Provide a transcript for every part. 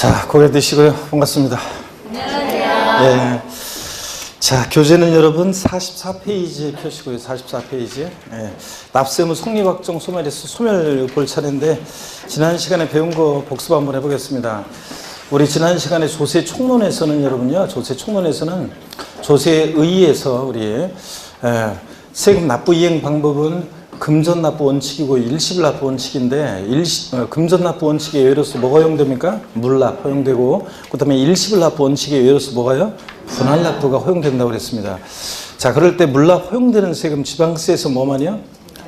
자, 고개 드시고요. 반갑습니다. 안녕하세요. 예. 자, 교재는 여러분 44페이지 펴시고요. 44페이지. 예. 납세무 성립확정 소멸에서 소멸 볼 차례인데, 지난 시간에 배운 거 복습 한번 해보겠습니다. 우리 지난 시간에 조세 총론에서는 여러분요, 조세 총론에서는 조세에 의해서 우리 세금 납부 이행 방법은 금전 납부 원칙이고 일시불 납부 원칙인데, 금전 납부 원칙에 의해서 뭐가 허용됩니까? 물납 허용되고, 그 다음에 일시불 납부 원칙에 의해서 뭐가요? 분할 납부가 허용된다고 그랬습니다. 자, 그럴 때 물납 허용되는 세금 지방세에서 뭐만요?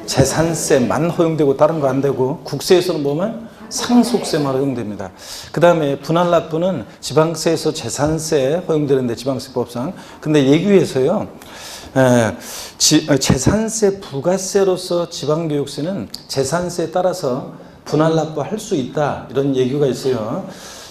재산세만 허용되고 다른 거 안 되고, 국세에서는 뭐만? 상속세만 허용됩니다. 그 다음에 분할 납부는 지방세에서 재산세 허용되는데, 지방세법상. 근데 예규에서요, 재산세 부가세로서 지방교육세는 재산세에 따라서 분할 납부할 수 있다, 이런 예규가 있어요.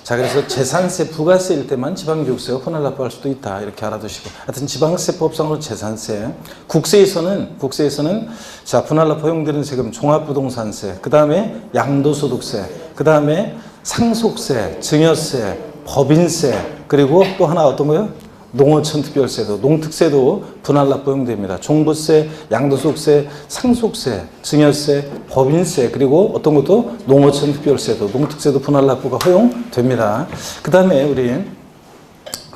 자, 그래서 재산세 부가세일 때만 지방교육세가 분할 납부할 수도 있다, 이렇게 알아두시고, 하여튼 지방세법상으로 재산세, 국세에서는 자, 분할 납부 허용되는 세금 종합부동산세, 그 다음에 양도소득세, 그 다음에 상속세, 증여세, 법인세, 그리고 또 하나 어떤 거요? 농어촌 특별세도, 농특세도 분할 납부 허용됩니다. 종부세, 양도소득세, 상속세, 증여세, 법인세, 그리고 어떤 것도 농어촌 특별세도, 농특세도 분할 납부가 허용됩니다. 그 다음에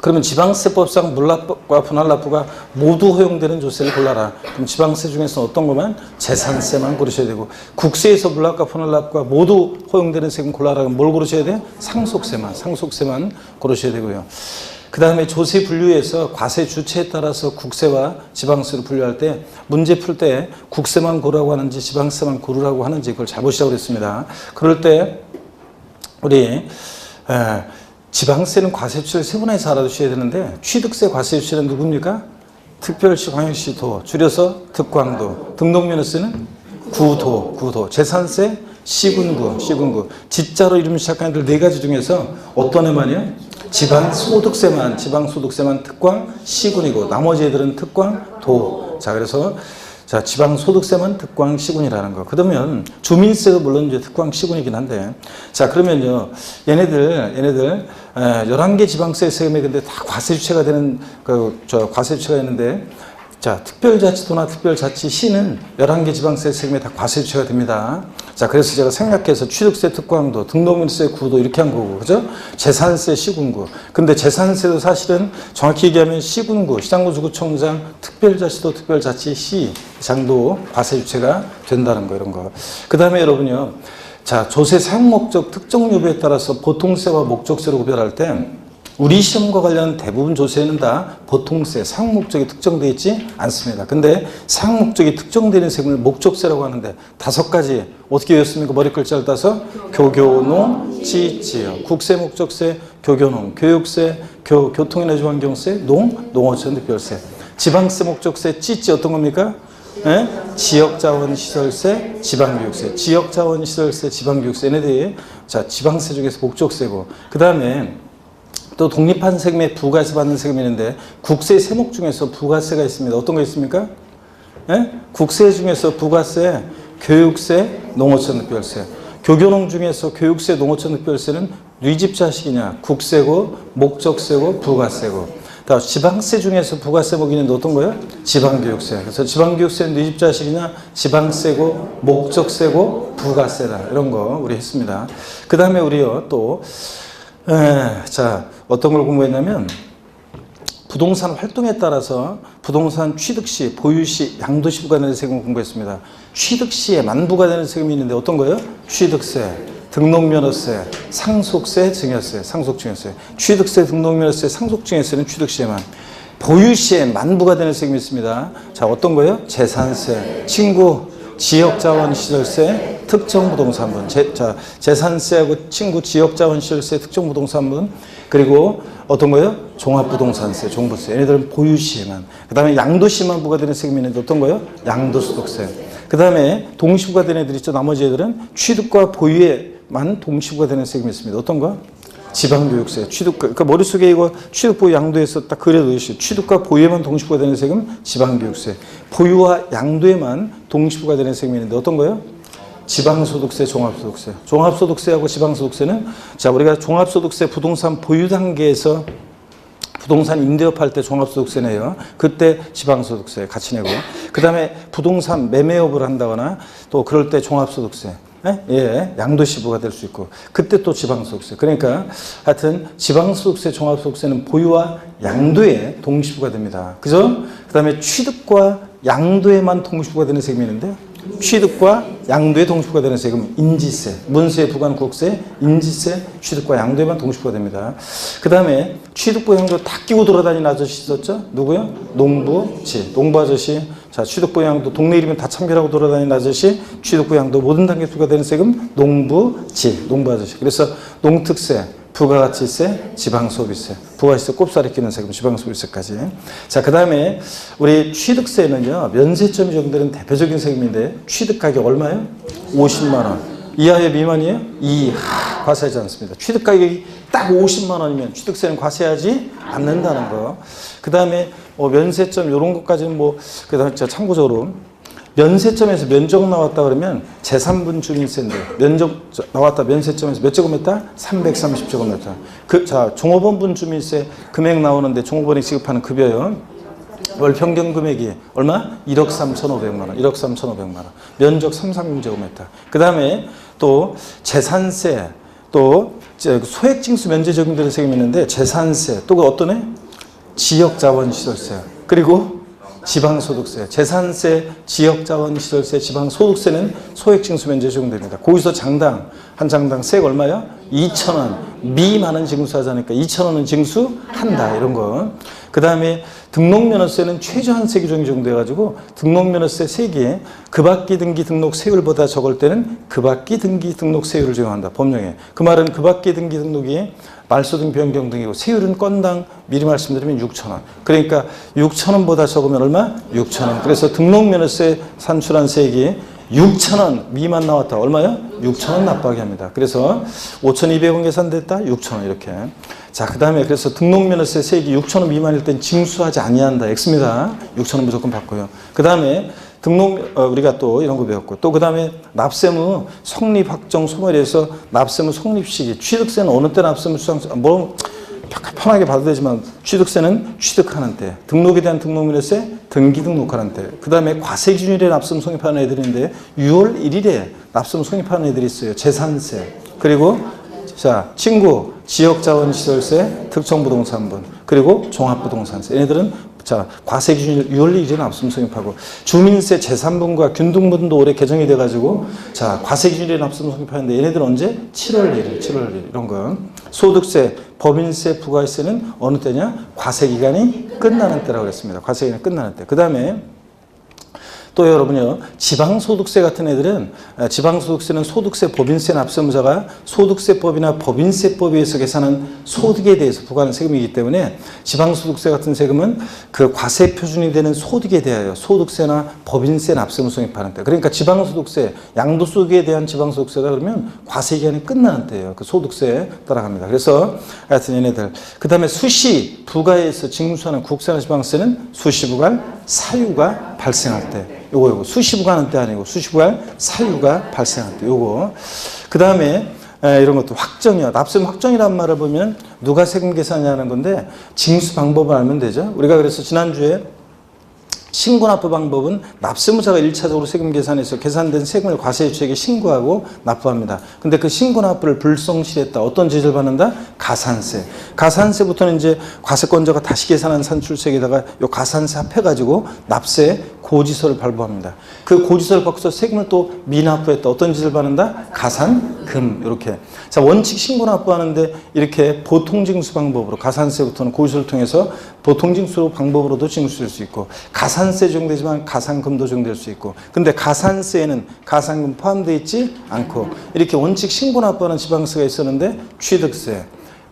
그러면 지방세법상 물납부와 분할 납부가 모두 허용되는 조세를 골라라. 그럼 지방세 중에서 어떤 것만? 재산세만 고르셔야 되고, 국세에서 물납과 분할 납부가 모두 허용되는 세금 골라라. 그럼 뭘 고르셔야 돼요? 상속세만 고르셔야 되고요. 그 다음에 조세 분류에서 과세 주체에 따라서 국세와 지방세로 분류할 때, 문제 풀 때 국세만 고르라고 하는지 지방세만 고르라고 하는지 그걸 잘 보시라고 그랬습니다. 그럴 때 우리 지방세는 과세 주체를 세분화해서 알아두셔야 되는데, 취득세 과세 주체는 누굽니까? 특별시, 광역시, 도, 줄여서 특광도. 등록면허세는 구도. 재산세 시군구. 지자로 이름 시작하는 애들 네 가지 중에서 어떤 애만이요? 지방소득세만 특광 시군이고, 나머지 애들은 특광 도. 자, 그래서 자, 지방소득세만 특광 시군이라는 거. 그러면 주민세도 물론 이제 특광 시군이긴 한데, 자, 그러면요, 얘네들 11개 지방세 세금에 근데 다 과세 주체가 되는 과세 주체가 있는데, 자, 특별자치도나 특별자치시는 11개 지방세 세금에 다 과세 주체가 됩니다. 자, 그래서 제가 생략해서 취득세 특광도, 등록물세 구도 이렇게 한 거고, 그죠? 재산세 시군구. 근데 재산세도 사실은 정확히 얘기하면 시군구, 시장구주구청장, 특별자치도, 특별자치시 장도 과세 주체가 된다는 거, 이런 거. 그 다음에 여러분요, 자, 조세 사용 목적 특정 여부에 따라서 보통세와 목적세로 구별할 때, 우리 시험과 관련 대부분 조세는 다 보통세, 사용 목적이 특정되어 있지 않습니다. 근데 사용 목적이 특정되는 세금을 목적세라고 하는데, 5가지 어떻게 외웠습니까? 머리 글자를 따서 교교농, 지지요. 국세 목적세, 교교농, 교육세, 교통에너지환경세, 농어촌 특별세. 지방세 목적세, 찌찌 어떤 겁니까? 네? 지역자원시설세, 지방교육세, 지역자원시설세, 지방교육세. 얘네들이 자, 지방세 중에서 목적세고, 그 다음에 또 독립한 세금에 부가세 받는 세금이 있는데, 국세 세목 중에서 부가세가 있습니다. 어떤 거 있습니까? 네? 국세 중에서 부가세, 교육세, 농어촌 특별세. 교교농 중에서 교육세, 농어촌 특별세는 뉘집자식이냐? 국세고, 목적세고, 부가세고. 다 지방세 중에서 부가세 먹이는데 어떤 거예요? 지방교육세. 그래서 지방교육세는 뉘집자식이냐? 지방세고, 목적세고, 부가세다. 이런 거 우리 했습니다. 그 다음에 우리요, 또 자, 어떤 걸 공부했냐면, 부동산 활동에 따라서 부동산 취득시, 보유시, 양도시 부과되는 세금 공부했습니다. 취득시에 만부과되는 세금이 있는데 어떤 거예요? 취득세, 등록면허세, 상속세, 증여세, 상속증여세. 취득세, 등록면허세, 상속증여세는 취득시에만. 보유시에 만부과되는 세금이 있습니다. 자, 어떤 거예요? 재산세, 지역자원시설세, 특정부동산분. 재산세하고 친구 지역자원시설세, 특정부동산분. 그리고 어떤 거예요? 종합부동산세, 종부세. 얘네들은 보유시에만. 그 다음에 양도시만 부과되는 세금이 있는데 어떤 거예요? 양도소득세. 그 다음에 동시부과되는 애들 있죠. 나머지 애들은 취득과 보유에만 동시부과되는 세금이 있습니다. 어떤 거? 지방교육세, 취득, 그러니까 머릿속에 이거 취득, 보유, 양도에서 딱 그려놓으시죠. 취득과 보유에만 동시부과되는 세금, 지방교육세. 보유와 양도에만 동시부과되는 세금이 있는데 어떤 거예요? 지방소득세, 종합소득세. 종합소득세하고 지방소득세는 자 우리가 종합소득세 부동산 보유 단계에서 부동산 임대업할 때 종합소득세 내요. 그때 지방소득세 같이 내고 그 다음에 부동산 매매업을 한다거나 또 그럴 때 종합소득세 예, 양도시부가 될 수 있고 그때 또 지방소득세. 그러니까 하여튼 지방소득세, 종합소득세는 보유와 양도에 동시부가 됩니다. 그죠? 그 다음에 취득과 양도에만 동시부가 되는 세금이 있는데 취득과 양도에 동시부가 되는 세금은 인지세, 문서에 부과한 국세, 인지세, 취득과 양도에만 동시부가 됩니다. 그 다음에 취득부 양도 다 끼고 돌아다니는 아저씨 있었죠? 누구요? 농부지, 농부 아저씨. 자, 취득부 양도 동네 이름은 다 참견하고 돌아다니는 아저씨, 취득부 양도 모든 단계 부과되는 세금 농부지, 농부 아저씨. 그래서 농특세, 부가가치세, 지방소비세, 부가시세 꼽사리 끼는 세금, 지방소비세까지. 자, 그 다음에 우리 취득세는요, 면세점이 적용되는 대표적인 세금인데, 취득가격 얼마예요? 50만 원. 이하에 미만이에요? 이하. 과세하지 않습니다. 취득가격이 딱 50만 원이면 취득세는 과세하지 않는다는 거. 그 다음에 면세점 이런 것까지는 그 다음에 참고적으로 면세점에서 면적 나왔다 그러면 제3분 주민세인데 면적 나왔다 면세점에서 몇 제곱미터? 330제곱미터. 자, 종업원분 주민세 금액 나오는데 종업원이 지급하는 급여요. 월 평균 금액이 얼마? 1억 3,500만 원. 1억 3,500만 원. 면적 330제곱미터. 그 다음에 또 재산세, 또 소액징수 면제 적용되는 세금이 있는데 재산세, 또 어떤 애? 지역자원시설세. 그리고 지방소득세, 재산세, 지역자원시설세, 지방소득세는 소액징수 면제 적용됩니다. 거기서 장당, 한 장당 세액 얼마요? 2,000원. 미만은 징수하자니까 2,000원은 징수한다. 이런 거. 그 다음에 등록면허세는 최저한세 규정이 적용돼가지고 등록면허세 세액이 급악기 등기 등록 세율보다 적을 때는 급악기 등기 등록 세율을 적용한다. 법령에. 그 말은 급악기 등기 등록이 말소 등 변경 등이고 세율은 건당 미리 말씀드리면 6,000원. 그러니까 6,000원보다 적으면 얼마? 6,000원. 그래서 등록면허세 산출한 세액이 6,000원 미만 나왔다. 얼마요? 6,000원 납부하게 합니다. 그래서 5,200원 계산됐다. 6,000원 이렇게. 자, 그 다음에 그래서 등록면허세 세액이 6,000원 미만일 땐 징수하지 아니한다. X입니다. 6,000원 무조건 받고요. 그 다음에 우리가 또 이런 거 배웠고 또 그 다음에 납세무 성립 확정 소멸에서 납세무 성립시기 취득세는 어느 때 납세무 수상 편하게 봐도 되지만 취득세는 취득하는 때 등록에 대한 등록면허세 등기 등록하는 때 그 다음에 과세기준일에 납세무 성립하는 애들인데 6월 1일에 납세무 성립하는 애들이 있어요. 재산세 그리고 자 친구 지역자원시설세 특정부동산분 그리고 종합부동산세 얘네들은 자, 과세 기준일 6월 1일에 납세무 성립하고 주민세 제3분과 균등분도 올해 개정이 돼가지고 자, 과세 기준일에 납세무 성립하는데 얘네들은 언제? 7월 1일 이런 거. 소득세, 법인세, 부가세는 어느 때냐? 과세 기간이 끝나는 때라고 그랬습니다. 과세 기간이 끝나는 때. 그 다음에 또 여러분요, 지방소득세 같은 애들은 지방소득세는 소득세, 법인세 납세무자가 소득세법이나 법인세법에 의해서 계산한 소득에 대해서 부과하는 세금이기 때문에 지방소득세 같은 세금은 그 과세 표준이 되는 소득에 대하여 소득세나 법인세 납세무 성립하는 때. 그러니까 지방소득세, 양도소득에 대한 지방소득세다 그러면 과세 기간이 끝나는 때예요. 그 소득세에 따라갑니다. 그래서 하여튼 얘네들. 그 다음에 수시, 부가에서 징수하는 국세나 지방세는 수시부가 사유가 발생할 때. 요거 수시부가 하는 때 아니고 수시부가 사유가 발생할 때 요거. 그 다음에 이런 것도 확정이요. 납세무 확정이라는 말을 보면 누가 세금 계산하는 건데 징수 방법을 알면 되죠. 우리가 그래서 지난주에 신고납부 방법은 납세무자가 1차적으로 세금 계산해서 계산된 세금을 과세유치에게 신고하고 납부합니다. 근데 그 신고납부를 불성실했다. 어떤 죄를 받는다? 가산세. 가산세부터는 이제 과세권자가 다시 계산한 산출세에다가 요 가산세 합해가지고 납세 고지서를 발부합니다. 그 고지서를 받고서 세금을 또 미납부했다. 어떤 짓을 받는다? 가산금. 이렇게. 자, 원칙 신고납부하는데 이렇게 보통징수 방법으로 가산세부터는 고지서를 통해서 보통징수 방법으로도 징수될 수 있고 가산세 적용되지만 가산금도 적용될 수 있고 근데 가산세에는 가산금 포함되어 있지 않고 이렇게 원칙 신고납부하는 지방세가 있었는데 취득세,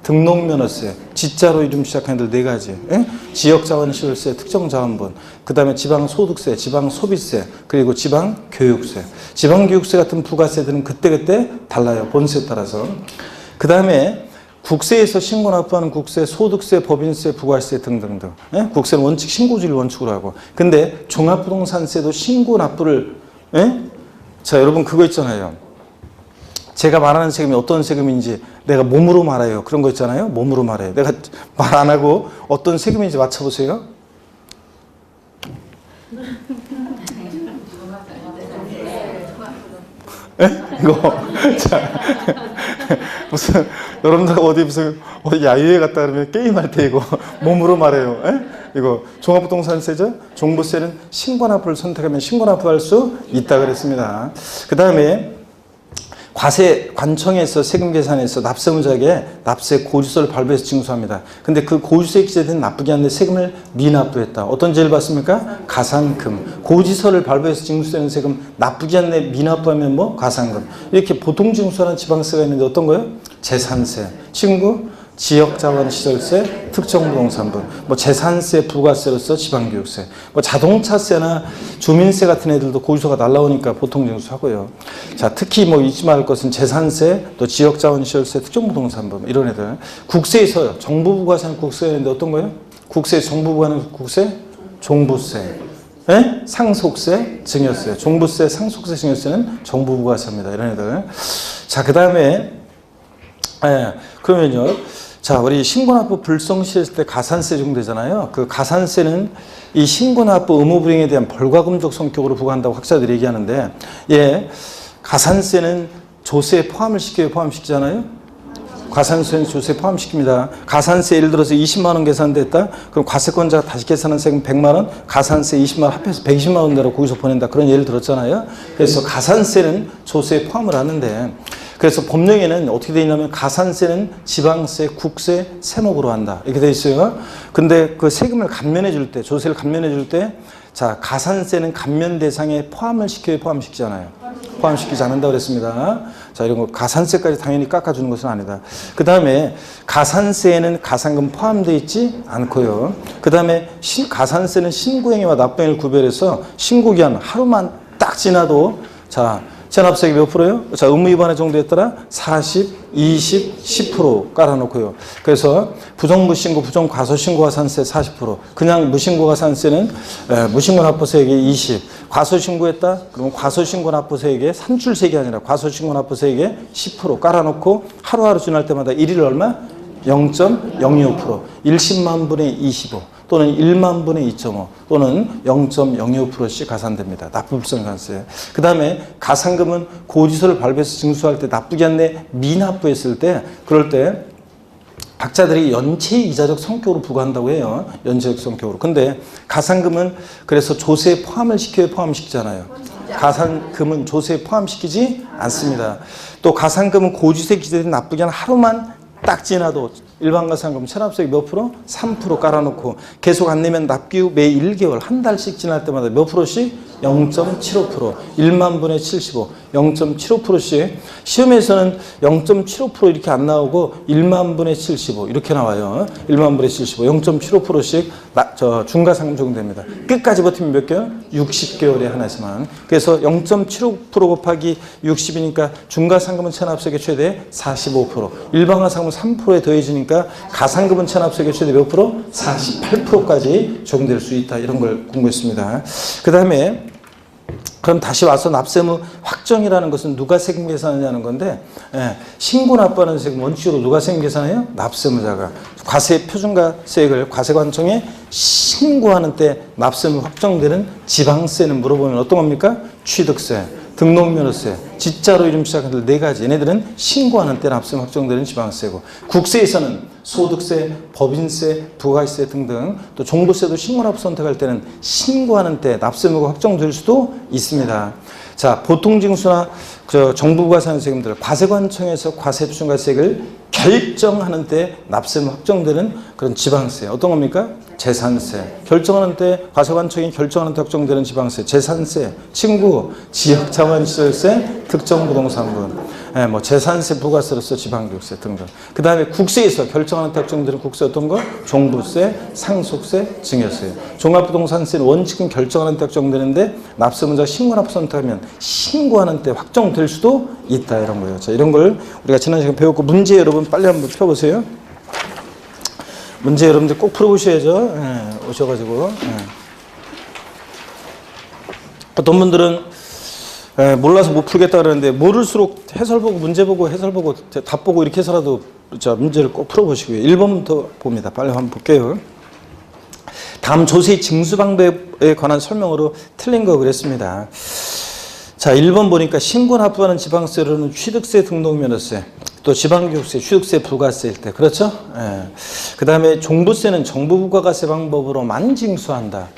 등록면허세, 지자로 이름 시작하는 애들 4가지. 지역자원시설세, 특정자원분, 그 다음에 지방소득세, 지방소비세, 그리고 지방교육세. 지방교육세 같은 부가세들은 그때그때 달라요. 본세에 따라서. 그 다음에 국세에서 신고납부하는 국세, 소득세, 법인세, 부가세 등등등. 국세는 원칙 신고지를 원칙으로 하고 근데 종합부동산세도 신고납부를 자, 여러분 그거 있잖아요. 제가 말하는 세금이 어떤 세금인지 내가 몸으로 말해요. 그런 거 있잖아요. 몸으로 말해요. 내가 말 안 하고 어떤 세금인지 맞춰보세요. 이거 자, 무슨 여러분들 어디 야유회 갔다 그러면 게임할 때 이거 몸으로 말해요. 이거 종합부동산세죠. 종부세는 신고납부를 선택하면 신고납부할 수 있다 그랬습니다. 그 다음에 과세관청에서 세금 계산에서 납세무자에게 납세 고지서를 발부해서 징수합니다. 근데 그 고지서에 기재된 나쁘게 하는데 세금을 미납부했다. 어떤 죄를 받습니까? 가산금. 고지서를 발부해서 징수되는 세금 나쁘게 하는데 미납부하면 뭐? 가산금. 이렇게 보통징수하는 지방세가 있는데 어떤 거예요? 재산세, 친구, 지역자원시설세, 특정부동산분, 뭐 재산세, 부가세로서 지방교육세, 뭐 자동차세나 주민세 같은 애들도 고지서가 날라오니까 보통징수하고요. 자, 특히 뭐 잊지 말을 것은 재산세, 또 지역자원시설세, 특정부동산분 이런 애들. 국세에서요. 정부부가 하는 국세인데 어떤 거예요? 국세 정부부가 하는 국세, 종부세. 네? 상속세, 증여세. 종부세, 상속세, 증여세는 정부부가 합니다. 이런 애들. 자, 그 다음에 그러면요. 자, 우리 신고납부 불성실했을 때 가산세 적용되잖아요. 그 가산세는 이 신고납부 의무불이행에 대한 벌과금적 성격으로 부과한다고 학자들이 얘기하는데, 가산세는 조세에 포함을 시켜요, 포함시키잖아요. 가산세는 조세에 포함시킵니다. 가산세 예를 들어서 20만 원 계산됐다. 그럼 과세권자가 다시 계산한 세금 100만 원, 가산세 20만 원 합해서 120만 원 내로 거기서 보낸다. 그런 예를 들었잖아요. 그래서 가산세는 조세에 포함을 하는데, 그래서 법령에는 어떻게 되어 있냐면 가산세는 지방세, 국세, 세목으로 한다. 이렇게 되어 있어요. 근데 그 세금을 감면해 줄 때, 조세를 감면해 줄 때, 자, 가산세는 감면 대상에 포함을 시켜야 포함시키잖아요. 포함시키지 않는다고 그랬습니다. 자, 이런 거 가산세까지 당연히 깎아주는 것은 아니다. 그 다음에 가산세에는 가산금 포함되어 있지 않고요. 그 다음에 가산세는 신고행위와 납부행위를 구별해서 신고기한 하루만 딱 지나도 자, 체납세액이 몇 프로요? 자, 의무 위반의 정도였더라? 40, 20, 10% 깔아놓고요. 그래서 부정무신고, 부정과소신고가산세 40%, 그냥 무신고가산세는 무신고납부세액이 20, 과소신고했다? 그러면 과소신고납부세액의 산출세액이 아니라 과소신고납부세액의 10% 깔아놓고 하루하루 지날 때마다 1일 얼마? 0.025%, 1십만 분의 25 또는 1만 분의 2.5 또는 0.025%씩 가산됩니다. 납부불성가세. 그 다음에 가산금은 고지서를 발부해서 징수할 때 나쁘게 않네 미납부했을 때 그럴 때 학자들이 연체이자적 성격으로 부과한다고 해요. 연체적 성격으로. 근데 가산금은 그래서 조세에 포함을 시켜야 포함시키잖아요. 가산금은 조세에 포함시키지 않습니다. 또 가산금은 고지서에 기재된 나쁘게 한 하루만 딱 지나도 일반 가산금 체납세액 몇 프로? 3% 깔아놓고 계속 안 내면 납기 후 매 1개월 한 달씩 지날 때마다 몇 프로씩? 0.75%, 1만 분의 75, 0.75%씩. 시험에서는 0.75% 이렇게 안 나오고 1만 분의 75 이렇게 나와요. 1만 분의 75, 0.75%씩 중과상금 적용됩니다. 끝까지 버티면 몇 개월? 60개월에 하나씩만. 그래서 0.75% 곱하기 60이니까 중과상금은 체납세액의 최대 45%, 일반 가산금은 3%에 더해지니까 가산금은 체납세액의 최대 몇 프로? 48%까지 적용될 수 있다. 이런 걸 공부했습니다. 그 다음에 그럼 다시 와서 납세무 확정이라는 것은 누가 세금 계산하냐는 건데, 신고 납부하는 세금 원칙으로 누가 세금 계산해요? 납세무자가. 과세 표준과세액을 과세관청에 신고하는 때 납세무 확정되는 지방세는 물어보면 어떤 겁니까? 취득세, 등록면허세, 지자로 이름 시작하는 네 가지. 얘네들은 신고하는 때 납세무 확정되는 지방세고, 국세에서는 소득세, 법인세, 부가세 등등, 또 종부세도 신고납부 선택할 때는 신고하는 때 납세무가 확정될 수도 있습니다. 자, 보통징수나 정부가 사는 세금들, 과세관청에서 과세표준과세액을 결정하는 때 납세무 확정되는 그런 지방세. 어떤 겁니까? 재산세. 결정하는 때, 과세관청이 결정하는 때 확정되는 지방세, 재산세, 친구, 지역자원시설세, 특정부동산분, 뭐 재산세, 부가세로서 지방교육세 등등. 그 다음에 국세에서 결정하는 때 확정되는 국세 어떤 거? 종부세, 상속세, 증여세. 종합부동산세는 원칙은 결정하는 때 확정되는데 납세문자 신고납부 선택하면 신고하는 때 확정될 수도 있다. 이런 거예요. 자, 이런 걸 우리가 지난 시간에 배웠고, 문제 여러분 빨리 한번 펴보세요. 문제 여러분들 꼭 풀어보셔야죠. 오셔가지고. 어떤 분들은 몰라서 못 풀겠다 그러는데 모를수록 해설 보고 문제 보고 해설 보고 답 보고 이렇게 해서라도 자 문제를 꼭 풀어보시고요. 1번부터 봅니다. 빨리 한번 볼게요. 다음 조세 징수 방법에 관한 설명으로 틀린 거 그랬습니다. 자 1번 보니까 신고 납부하는 지방세로는 취득세, 등록면허세, 또 지방교육세, 취득세, 부가세일 때 그렇죠? 그 다음에 종부세는 정부 부가가세 방법으로만 징수한다.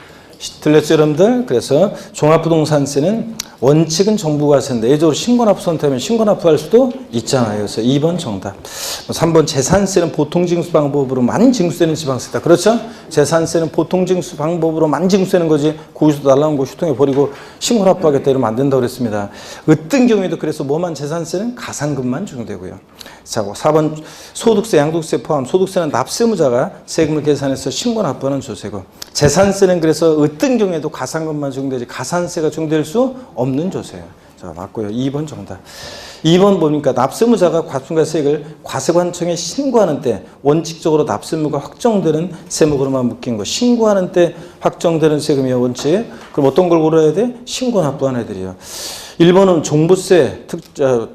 들렸죠 여러분들? 그래서 종합부동산세는 원칙은 정부가세인데 예적으로 신고납부 선택하면 신고납부할 수도 있잖아요. 그래서 2번 정답. 3번 재산세는 보통징수 방법으로만 징수되는 지방세다. 그렇죠? 재산세는 보통징수 방법으로만 징수되는 거지 거기서 날라온 거 휴통해 버리고 신고납부하겠다 이러면 안 된다고 그랬습니다. 어떤 경우에도 그래서 뭐만 재산세는 가산금만 적용되고요. 자, 4번 소득세, 양도세 포함 소득세는 납세무자가 세금을 계산해서 신고납부하는 조세고 재산세는 그래서 어떤 경우에도 가산금만 적용되지 가산세가 적용될 수 없는 조세예요. 자, 맞고요. 2번 정답. 2번 보니까 납세무자가 과세금액을 과세관청에 신고하는 때 원칙적으로 납세무가 확정되는 세목으로만 묶인 거. 신고하는 때 확정되는 세금이요 원칙. 그럼 어떤 걸 고려해야 돼? 신고 납부하는 애들이요. 1번은 종부세,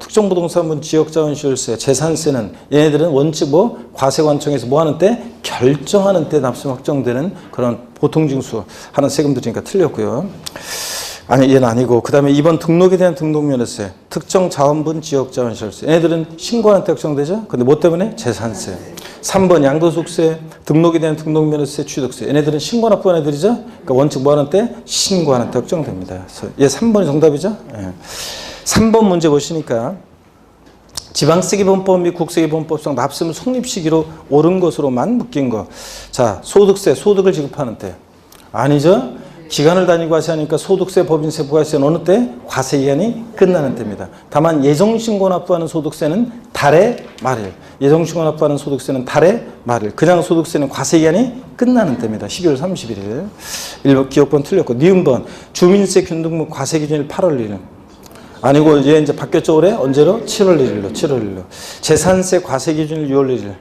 특정부동산분 지역자원시설세, 재산세는 얘네들은 원칙 과세관청에서 뭐 하는 때? 결정하는 때 납세 확정되는 그런 보통징수 하는 세금들이니까 틀렸고요. 아니 얘는 아니고 그 다음에 2번 등록에 대한 등록면허세, 특정자원분 지역자원시설세 얘네들은 신고하는 때 확정되죠? 근데 뭐 때문에? 재산세. 3번 양도소득세, 등록에 대한 등록면허세, 취득세 얘네들은 신고납부하는 애들이죠? 그러니까 원칙 뭐 하는 때? 신고하는 때 확정됩니다. 그래서 얘 3번이 정답이죠? 예. 3번 문제 보시니까 지방세기본법 및 국세기본법상 납세무 성립 시기로 옳은 것으로만 묶인 거. 자, 소득세, 소득을 지급하는 때. 아니죠? 기간을 다니고 과세하니까 소득세, 법인세, 부가세는 어느 때? 과세기간이 끝나는 때입니다. 다만 예정신고 납부하는 소득세는 달의 말일. 예정신고 납부하는 소득세는 달의 말일. 그냥 소득세는 과세기간이 끝나는 때입니다. 12월 31일. 1번 기억번 틀렸고. 니은번 주민세 균등분 과세기준일 8월 1일. 아니고 얘 이제 바뀌었죠 올해? 언제로? 7월 1일로. 7월 1일로. 재산세 과세기준일 6월 1일.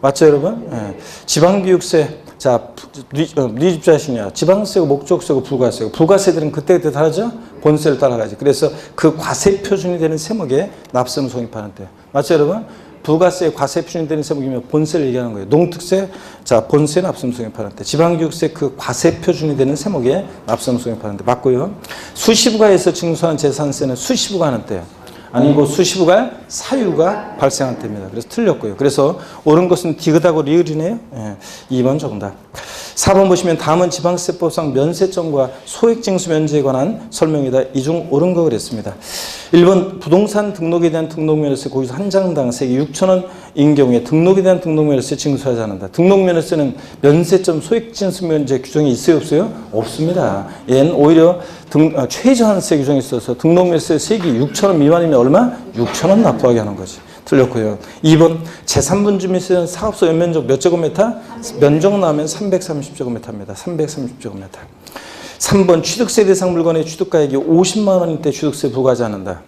맞죠 여러분? 예. 지방교육세. 자, 네 집자시냐? 지방세고 목적세고 부가세고 부가세들은 그때그때 다르죠? 본세를 따라가지. 그래서 그 과세 표준이 되는 세목에 납세무 성립하는 때. 맞죠 여러분? 부가세 과세 표준이 되는 세목이면 본세를 얘기하는 거예요. 농특세, 자 본세 납세무 성립하는 때. 지방교육세 그 과세 표준이 되는 세목에 납세무 성립하는 때. 맞고요. 수시부가에서 징수하는 재산세는 수시부가 하는 때예요. 아니고 수시부가 사유가 발생할 때입니다. 그래서 틀렸고요. 그래서 옳은 것은 디귿하고 리을이네요. 예, 2번 정답. 4번 보시면 다음은 지방세법상 면세점과 소액징수 면제에 관한 설명이다. 이 중 옳은 거 그랬습니다. 1번 부동산 등록에 대한 등록면허세 거기서 한 장당 세계 6,000원인 경우에 등록에 대한 등록면허세 징수하지 않는다. 등록면허세는 면세점 소액징수 면제 규정이 있어요 없어요? 없습니다. 얘는 오히려 최저한세 규정이 있어서 등록면허세 세기 6,000원 미만이면 얼마? 6,000원 납부하게 하는 거지. 틀렸고요. 2번 제3분 주민세는 사업소 연면적 몇 제곱미터? 면적 나오면 330제곱미터입니다. 330제곱미터. 3번 취득세 대상 물건의 취득가액이 50만 원일 때 취득세 부과하지 않는다.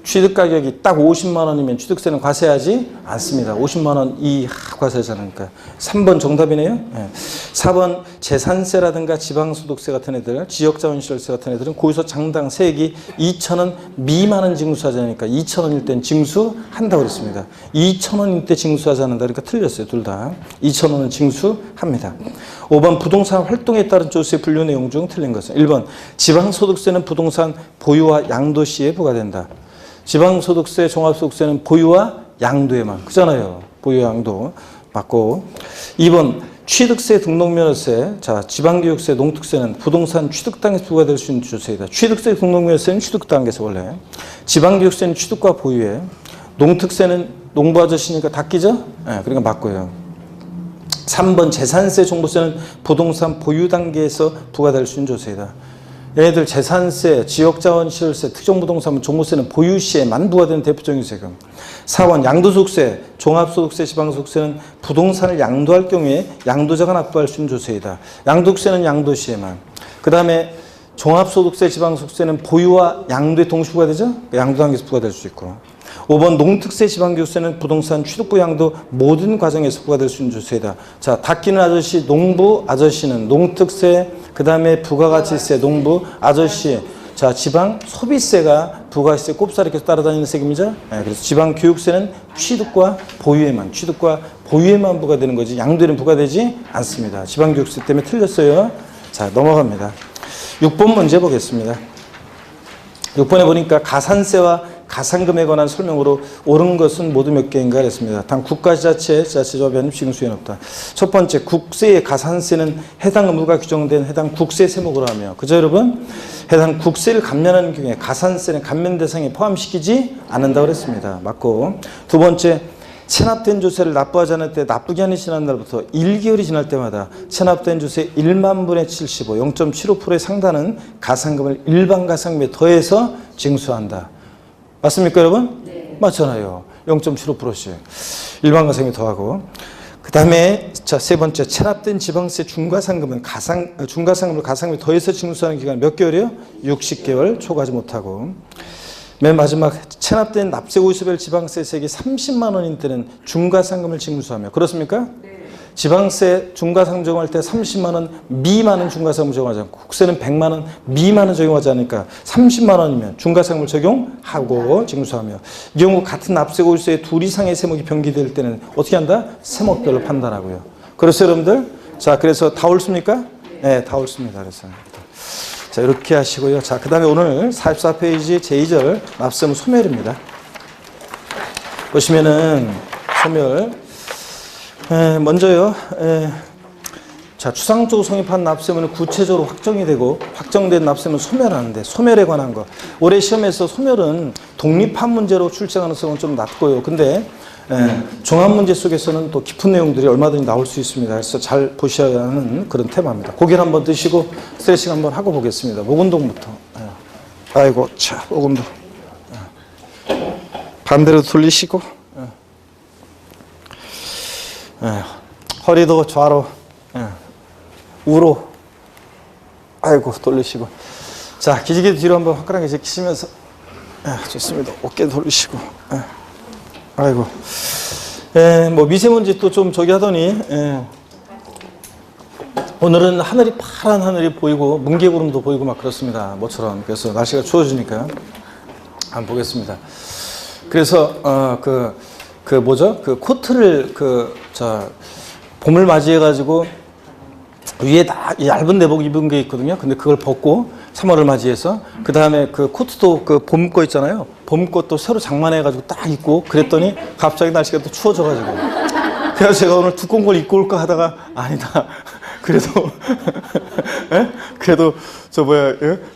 취득가격이 딱 50만 원이면 취득세는 과세하지 않습니다. 50만 원 이하 과세하지 않으니까. 3번 정답이네요. 네. 4번 재산세라든가 지방소득세 같은 애들, 지역자원시설세 같은 애들은 거기서 장당 세액이 2,000원 미만은 징수하지 않으니까 2,000원일 땐 징수한다고 그랬습니다. 2,000원일 때 징수하지 않는다. 그러니까 틀렸어요. 둘 다. 2,000원은 징수합니다. 5번 부동산 활동에 따른 조세 분류 내용 중 틀린 것은 1번 지방소득세는 부동산 보유와 양도 시에 부과된다. 지방소득세, 종합소득세는 보유와 양도에만. 그잖아요. 보유, 양도. 맞고. 2번 취득세, 등록면허세. 자, 지방교육세, 농특세는 부동산 취득당에서 부과될 수 있는 조세이다. 취득세, 등록면허세는 취득당에서 원래. 지방교육세는 취득과 보유에. 농특세는 농부 아저씨니까 닦이죠? 네, 그러니까 맞고요. 3번 재산세, 종부세는 부동산 보유 단계에서 부과될 수 있는 조세이다. 얘네들 재산세, 지역자원시설세, 특정부동산, 종부세는 보유 시에만 부과되는 대표적인 세금. 4번 양도소득세, 종합소득세, 지방소득세는 부동산을 양도할 경우에 양도자가 납부할 수 있는 조세이다. 양도세는 양도 시에만. 그 다음에 종합소득세, 지방소득세는 보유와 양도에 동시 부과되죠? 양도 단계에서 부과될 수 있고. 5번 농특세, 지방교육세는 부동산 취득부 양도 모든 과정에서 부과될 수 있는 조세이다. 자, 닦이는 아저씨, 농부 아저씨는 농특세, 그 다음에 부가가치세, 농부 아저씨, 자, 지방 소비세가 부가세 꼽사리 계속 따라다니는 세금이죠. 네, 그래서 지방 교육세는 취득과 보유에만 부과되는 거지 양도에는 부과되지 않습니다. 지방 교육세 때문에 틀렸어요. 자, 넘어갑니다. 6번 문제 보겠습니다. 6번에 보니까 가산세와 가산금에 관한 설명으로 옳은 것은 모두 몇 개인가 그랬습니다. 단 국가지자체, 지자체조합, 연립시금 수혜는 없다. 첫 번째, 국세의 가산세는 해당 의무가 규정된 해당 국세 세목으로 하며, 그죠 여러분? 해당 국세를 감면하는 경우에 가산세는 감면 대상에 포함시키지 않는다고 그랬습니다. 맞고. 두 번째, 체납된 조세를 납부하지 않을 때 납부기한이 지난 날부터 1개월이 지날 때마다 체납된 조세 1만 분의 75, 0.75%에 상당하는 가산금을 일반 가산금에 더해서 징수한다. 맞습니까, 여러분? 네. 맞잖아요. 0.75%씩. 일반 가산금에 더하고. 그 다음에, 자, 세 번째, 체납된 지방세 중과상금은 중과상금을 가산금에 더해서 징수하는 기간 몇 개월이요? 60개월 초과하지 못하고. 맨 마지막, 체납된 납세 50일 지방세 세액이 30만 원인 때는 중과상금을 징수하며. 그렇습니까? 네. 지방세 중과상금 적용할 때 30만 원 미만은 중과상금을 적용하지 않고, 국세는 100만 원 미만은 적용하지 않으니까 30만 원이면 중과상금을 적용하고 징수하며, 이 경우 같은 납세 고지서에 둘 이상의 세목이 병기될 때는 어떻게 한다? 세목별로 판단하고요. 그래서 여러분들, 자, 그래서 다 옳습니까? 네, 다 옳습니다. 그래서. 자, 이렇게 하시고요. 자, 그 다음에 오늘 44페이지 제2절 납세무 소멸입니다. 보시면은 소멸. 먼저요. 자, 추상적으로 성립한 납세무는 구체적으로 확정이 되고, 확정된 납세무는 소멸하는데, 소멸에 관한 거. 올해 시험에서 소멸은 독립한 문제로 출제 가능성은 좀 낮고요. 근데 종합문제 속에서는 또 깊은 내용들이 얼마든지 나올 수 있습니다. 그래서 잘 보셔야 하는 그런 테마입니다. 고개를 한번 드시고 스트레칭 한번 하고 보겠습니다. 목 운동부터. 아이고, 자, 목 운동. 반대로 돌리시고, 허리도 좌로, 우로, 아이고, 돌리시고. 자, 기지개 뒤로 한번 화끈하게 제끼시면서, 좋습니다. 어깨 돌리시고, 아이고. 뭐 미세먼지 또 좀 저기 하더니, 오늘은 하늘이 파란 하늘이 보이고, 뭉게구름도 보이고 막 그렇습니다. 모처럼. 그래서 날씨가 추워지니까 한번 보겠습니다. 그래서, 뭐죠? 그 코트를 봄을 맞이해가지고 위에 다 얇은 내복 입은 게 있거든요. 근데 그걸 벗고 3월을 맞이해서 그 다음에 그 코트도 그 봄 거 있잖아요. 봄 것도 새로 장만해가지고 딱 입고 그랬더니 갑자기 날씨가 또 추워져가지고. 그래서 제가 오늘 두꺼운 걸 입고 올까 하다가 아니다. 그래도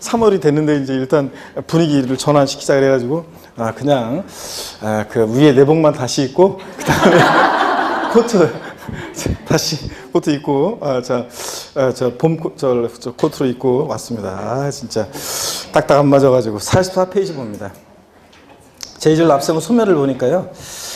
3월이 됐는데 이제 일단 분위기를 전환시키자 그래가지고 그냥 그 위에 내복만 다시 입고 그 다음에 코트 다시 코트 입고 저 코트로 입고 왔습니다. 진짜 딱딱 안 맞아가지고 44페이지 봅니다. 제2절 납세무 소멸을 보니까요.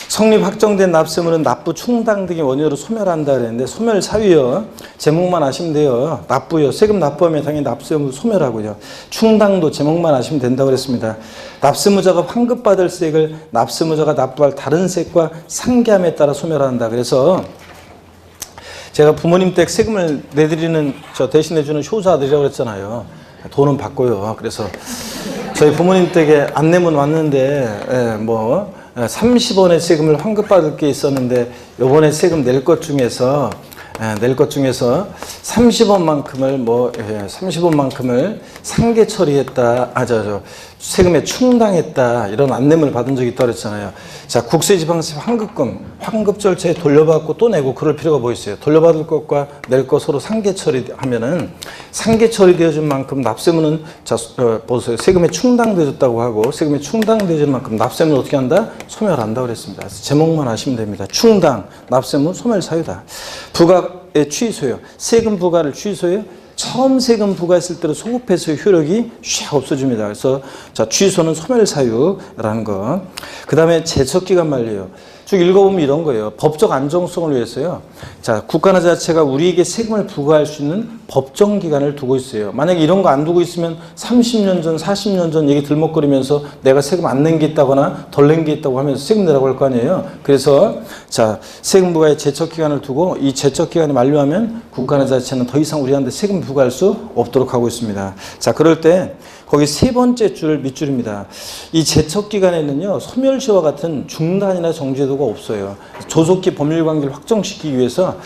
성립 확정된 납세무는 납부 충당 등의 원인으로 소멸한다 그랬는데 소멸 사유요. 제목만 아시면 돼요. 납부요. 세금 납부하면 당연히 납세무 소멸하고요. 충당도 제목만 아시면 된다고 그랬습니다. 납세무자가 환급받을 세액을 납세무자가 납부할 다른 세액과 상계함에 따라 소멸한다. 그래서 제가 부모님 댁 세금을 내드리는 대신 내주는 효자들이라고 그랬잖아요. 돈은 받고요. 그래서 저희 부모님 댁에 안내문 왔는데 30원의 세금을 환급받을 게 있었는데 요번에 세금 낼 것 중에서 30원만큼을 상계 처리했다. 세금에 충당했다. 이런 안내문을 받은 적이 있다고 그랬잖아요. 자, 국세지방세 환급금, 환급 절차에 돌려받고 또 내고 그럴 필요가 뭐 있어요? 돌려받을 것과 낼 것 서로 상계 처리하면은 상계 처리되어진 만큼 납세문은 보세요. 세금에 충당되어졌다고 하고 세금에 충당되어진 만큼 납세문은 어떻게 한다? 소멸한다 그랬습니다. 그래서 제목만 아시면 됩니다. 충당, 납세문 소멸 사유다. 부가의 취소요. 세금 부과를 취소해요. 처음 세금 부과했을 때로 소급해서의 효력이 샥 없어집니다. 그래서 자, 취소는 소멸 사유라는 거. 그 다음에 제척기간 만료요. 쭉 읽어보면 이런 거예요. 법적 안정성을 위해서요. 자, 국가나 자체가 우리에게 세금을 부과할 수 있는 법정 기간을 두고 있어요. 만약에 이런 거 안 두고 있으면 30년 전, 40년 전 얘기 들먹거리면서 내가 세금 안 낸 게 있다거나 덜 낸 게 있다고 하면서 세금 내라고 할 거 아니에요. 그래서 자, 세금 부과에 제척 기간을 두고 이 제척 기간이 만료하면 국가나 자체는 더 이상 우리한테 세금 부과할 수 없도록 하고 있습니다. 자, 그럴 때 거기 세 번째 줄 밑줄입니다. 이 제척기간에는요, 소멸시와 같은 중단이나 정지제도가 없어요. 조속히 법률관계를 확정시키기 위해서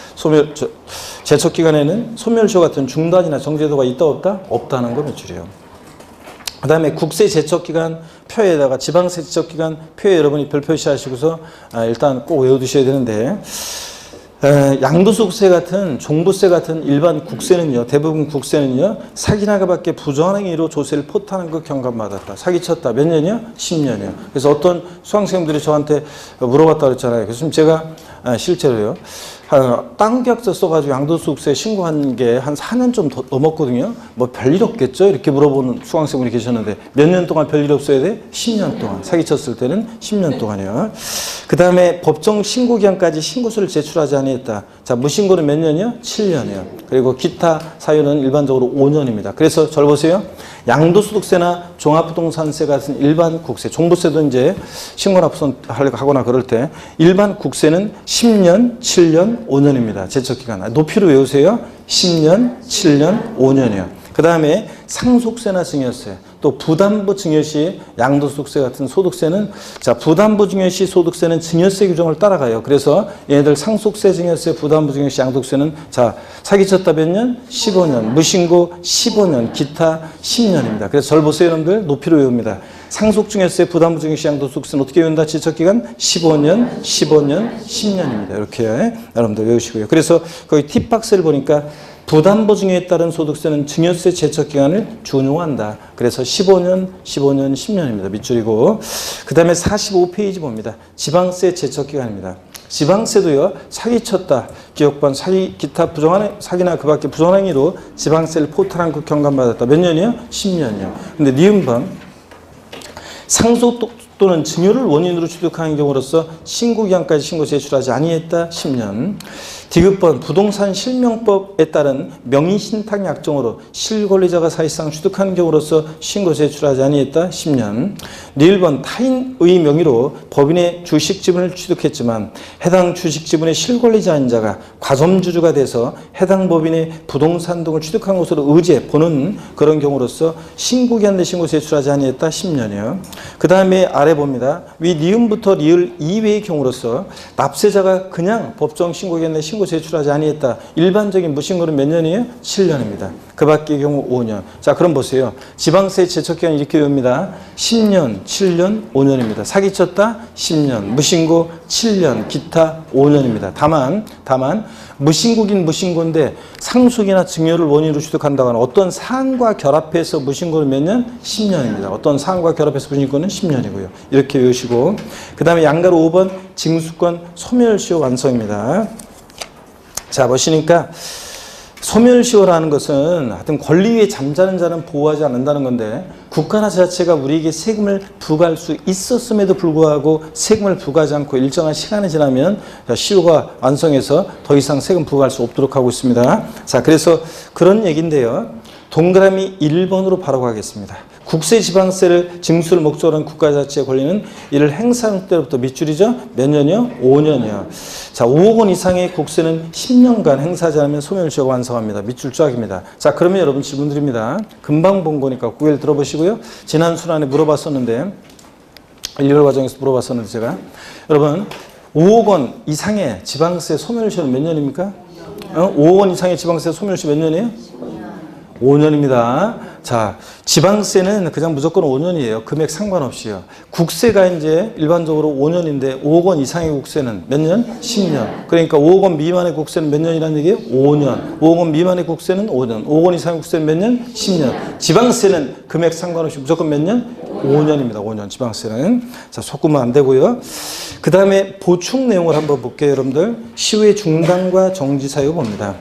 제척기간에는 소멸시와 같은 중단이나 정지제도가 있다 없다? 없다는 거 밑줄이에요. 그 다음에 국세 제척기간 표에다가 지방세 제척기간 표에 여러분이 별 표시하시고서 일단 꼭 외워두셔야 되는데, 양도소득세 같은 종부세 같은 일반 국세는요, 대부분 국세는요, 사기나가밖에 부정행위로 조세를 포탈한 그 경감받았다. 사기쳤다. 몇 년이요? 10년이요. 그래서 어떤 수강생들이 저한테 물어봤다 그랬잖아요. 그래서 제가 실제로요, 땅 계약서 써가지고 양도소득세 신고한 게 한 4년 좀 넘었거든요. 뭐 별일 없겠죠? 이렇게 물어보는 수강생분이 계셨는데, 몇 년 동안 별일 없어야 돼? 10년 동안. 사기쳤을 때는 10년 동안이요. 그 다음에 법정 신고기한까지 신고서를 제출하지 아니했다. 자, 무신고는 몇 년이요? 7년이요. 그리고 기타 사유는 일반적으로 5년입니다. 그래서 절 보세요. 양도소득세나 종합부동산세 같은 일반 국세, 종부세도 이제 신고나 하거나 그럴 때 일반 국세는 10년, 7년, 5년입니다. 제척기간. 높이로 외우세요. 10년, 7년, 5년이요. 그 다음에 상속세나 증여세, 또 부담부 증여시 양도소득세 같은 소득세는, 자, 부담부 증여시 소득세는 증여세 규정을 따라가요. 그래서 얘네들 상속세, 증여세, 부담부 증여시 양도세는, 자, 사기쳤다 몇 년? 15년, 무신고 15년, 기타 10년입니다. 그래서 절 보세요, 여러분들. 높이로 외웁니다. 상속증여세, 부담부증여시, 양도소득세는 어떻게 외운다? 제척기간 15년, 15년, 10년입니다. 이렇게 여러분들 외우시고요. 그래서 거기 팁박스를 보니까 부담보증여에 따른 소득세는 증여세 제척기간을 준용한다. 그래서 15년, 15년, 10년입니다. 밑줄이고. 그 다음에 45페이지 봅니다. 지방세 제척기간입니다. 지방세도요, 사기쳤다, 기업반 사기, 기타 부정한 사기나 그 밖에 부정행위로 지방세를 포탈한 그 경감받았다. 몇 년이요? 10년이요. 근데 니은번 상속 또는 증여를 원인으로 취득하는 경우로서 신고기한까지 신고 제출하지 아니했다. 10년. 디귿번 부동산 실명법에 따른 명의신탁 약정으로 실권리자가 사실상 취득하는 경우로서 신고 제출하지 아니했다. 10년. 리을번 타인의 명의로 법인의 주식 지분을 취득했지만 해당 주식 지분의 실권리자인 자가 과점주주가 돼서 해당 법인의 부동산 등을 취득한 것으로 의지해 보는 그런 경우로서 신고기한 내 신고 제출하지 아니했다. 10년이요. 그 다음에 아래 봅니다. 위 니은부터 리을 이외의 경우로서 납세자가 그냥 법정 신고기한 내 신고 제출하지 아니했다. 일반적인 무신고는 몇 년이에요? 7년입니다. 그 밖의 경우 5년. 자, 그럼 보세요. 지방세 제척기간 이렇게 외웁니다. 10년, 7년, 5년입니다. 사기쳤다? 10년. 무신고 7년, 기타 5년입니다. 다만 무신고긴 무신고인데 상속이나 증여를 원인으로 취득한다거나 어떤 사안과 결합해서 무신고는 몇 년? 10년입니다. 어떤 사안과 결합해서 무신고는 10년이고요. 이렇게 외우시고, 그 다음에 양가로 5번 징수권 소멸시효 완성입니다. 자, 보시니까 소멸시효라는 것은 하여튼 권리 위에 잠자는 자는 보호하지 않는다는 건데, 국가나 자체가 우리에게 세금을 부과할 수 있었음에도 불구하고 세금을 부과하지 않고 일정한 시간이 지나면 시효가 완성해서 더 이상 세금 부과할 수 없도록 하고 있습니다. 자, 그래서 그런 얘기인데요. 동그라미 1번으로 바로 가겠습니다. 국세 지방세를 징수를 목적으로 한 국가자치의 권리는 이를 행사할 때부터 밑줄이죠? 몇 년이요? 5년이요. 자, 5억 원 이상의 국세는 10년간 행사하지 않으면 소멸시효가 완성합니다. 밑줄 쫙입니다. 자, 그러면 여러분 질문 드립니다. 금방 본 거니까 고개를 들어보시고요. 지난 순환에 물어봤었는데, 일월 과정에서 물어봤었는데 제가, 여러분 5억 원 이상의 지방세 소멸시효는 몇 년입니까? 5억 원 이상의 지방세 소멸시효 몇 년이에요? 5년입니다. 자, 지방세는 그냥 무조건 5년이에요. 금액 상관없이요. 국세가 이제 일반적으로 5년인데 5억 원 이상의 국세는 몇 년? 10년. 그러니까 5억 원 미만의 국세는 몇 년이라는 얘기예요? 5년. 5억 원 미만의 국세는 5년. 5억 원 이상의 국세는 몇 년? 10년. 지방세는 금액 상관없이 무조건 몇 년? 5년입니다. 5년. 지방세는. 자, 속으면 안 되고요. 그 다음에 보충 내용을 한번 볼게요, 여러분들. 시효의 중단과 정지 사유 봅니다.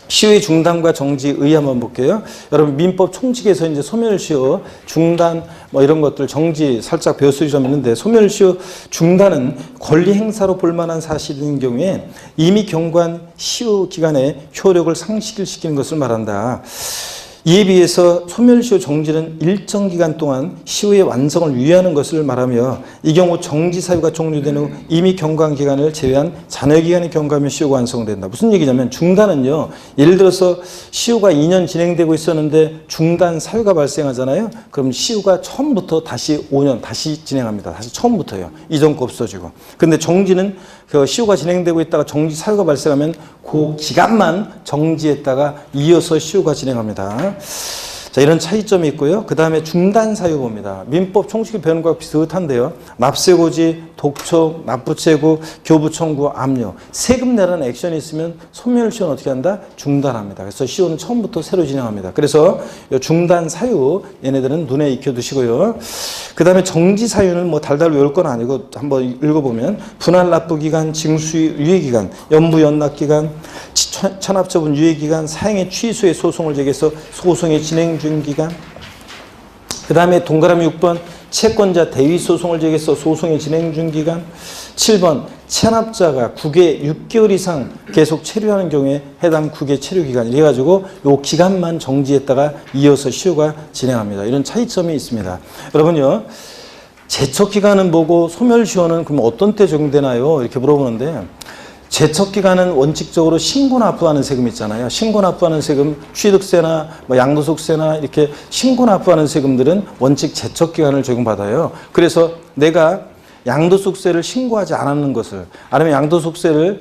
시효의 중단과 정지의 한번 볼게요. 여러분 민법 총칙에서 이제 소멸시효 중단 뭐 이런 것들 정지 살짝 배웠을 점 있는데, 소멸시효 중단은 권리 행사로 볼 만한 사실인 경우에 이미 경고한 시효 기간에 효력을 상실시키는 것을 말한다. 이에 비해서 소멸시효 정지는 일정 기간 동안 시효의 완성을 유예하는 것을 말하며 이 경우 정지 사유가 종료된 후 이미 경과한 기간을 제외한 잔여 기간의 경과하면 시효가 완성된다. 무슨 얘기냐면 중단은요. 예를 들어서 시효가 2년 진행되고 있었는데 중단 사유가 발생하잖아요. 그럼 시효가 처음부터 다시 5년 다시 진행합니다. 다시 처음부터요. 이전 거 없어지고. 근데 정지는 그 시효가 진행되고 있다가 정지 사유가 발생하면 그 기간만 정지했다가 이어서 시효가 진행합니다. 자, 이런 차이점이 있고요. 그 다음에 중단 사유 봅니다. 민법 총칙을 배우는 것과 비슷한데요. 납세고지, 독촉, 납부채고, 교부청구, 압류. 세금 내라는 액션이 있으면 소멸시효는 어떻게 한다? 중단합니다. 그래서 시효는 처음부터 새로 진행합니다. 그래서 중단 사유 얘네들은 눈에 익혀두시고요. 그 다음에 정지 사유는 뭐 달달 외울 건 아니고 한번 읽어보면 분할 납부 기간, 징수 유예 기간, 연부 연납 기간, 천합처분 유예 기간, 사행의 취소의 소송을 제기해서 소송의 진행 중 기간. 그 다음에 동그라미 6번 채권자 대위 소송을 제기해서 소송의 진행 중 기간. 7번 체납자가 국외 6개월 이상 계속 체류하는 경우에 해당 국외 체류 기간. 이래가지고 요 기간만 정지했다가 이어서 시효가 진행합니다. 이런 차이점이 있습니다. 여러분요. 제척기간은 뭐고 소멸시효는 그럼 어떤 때 적용되나요? 이렇게 물어보는데 제척기간은 원칙적으로 신고 납부하는 세금 있잖아요. 신고 납부하는 세금, 취득세나 뭐 양도소득세나 이렇게 신고 납부하는 세금들은 원칙 제척기간을 적용받아요. 그래서 내가 양도소득세를 신고하지 않았는 것을 아니면 양도소득세를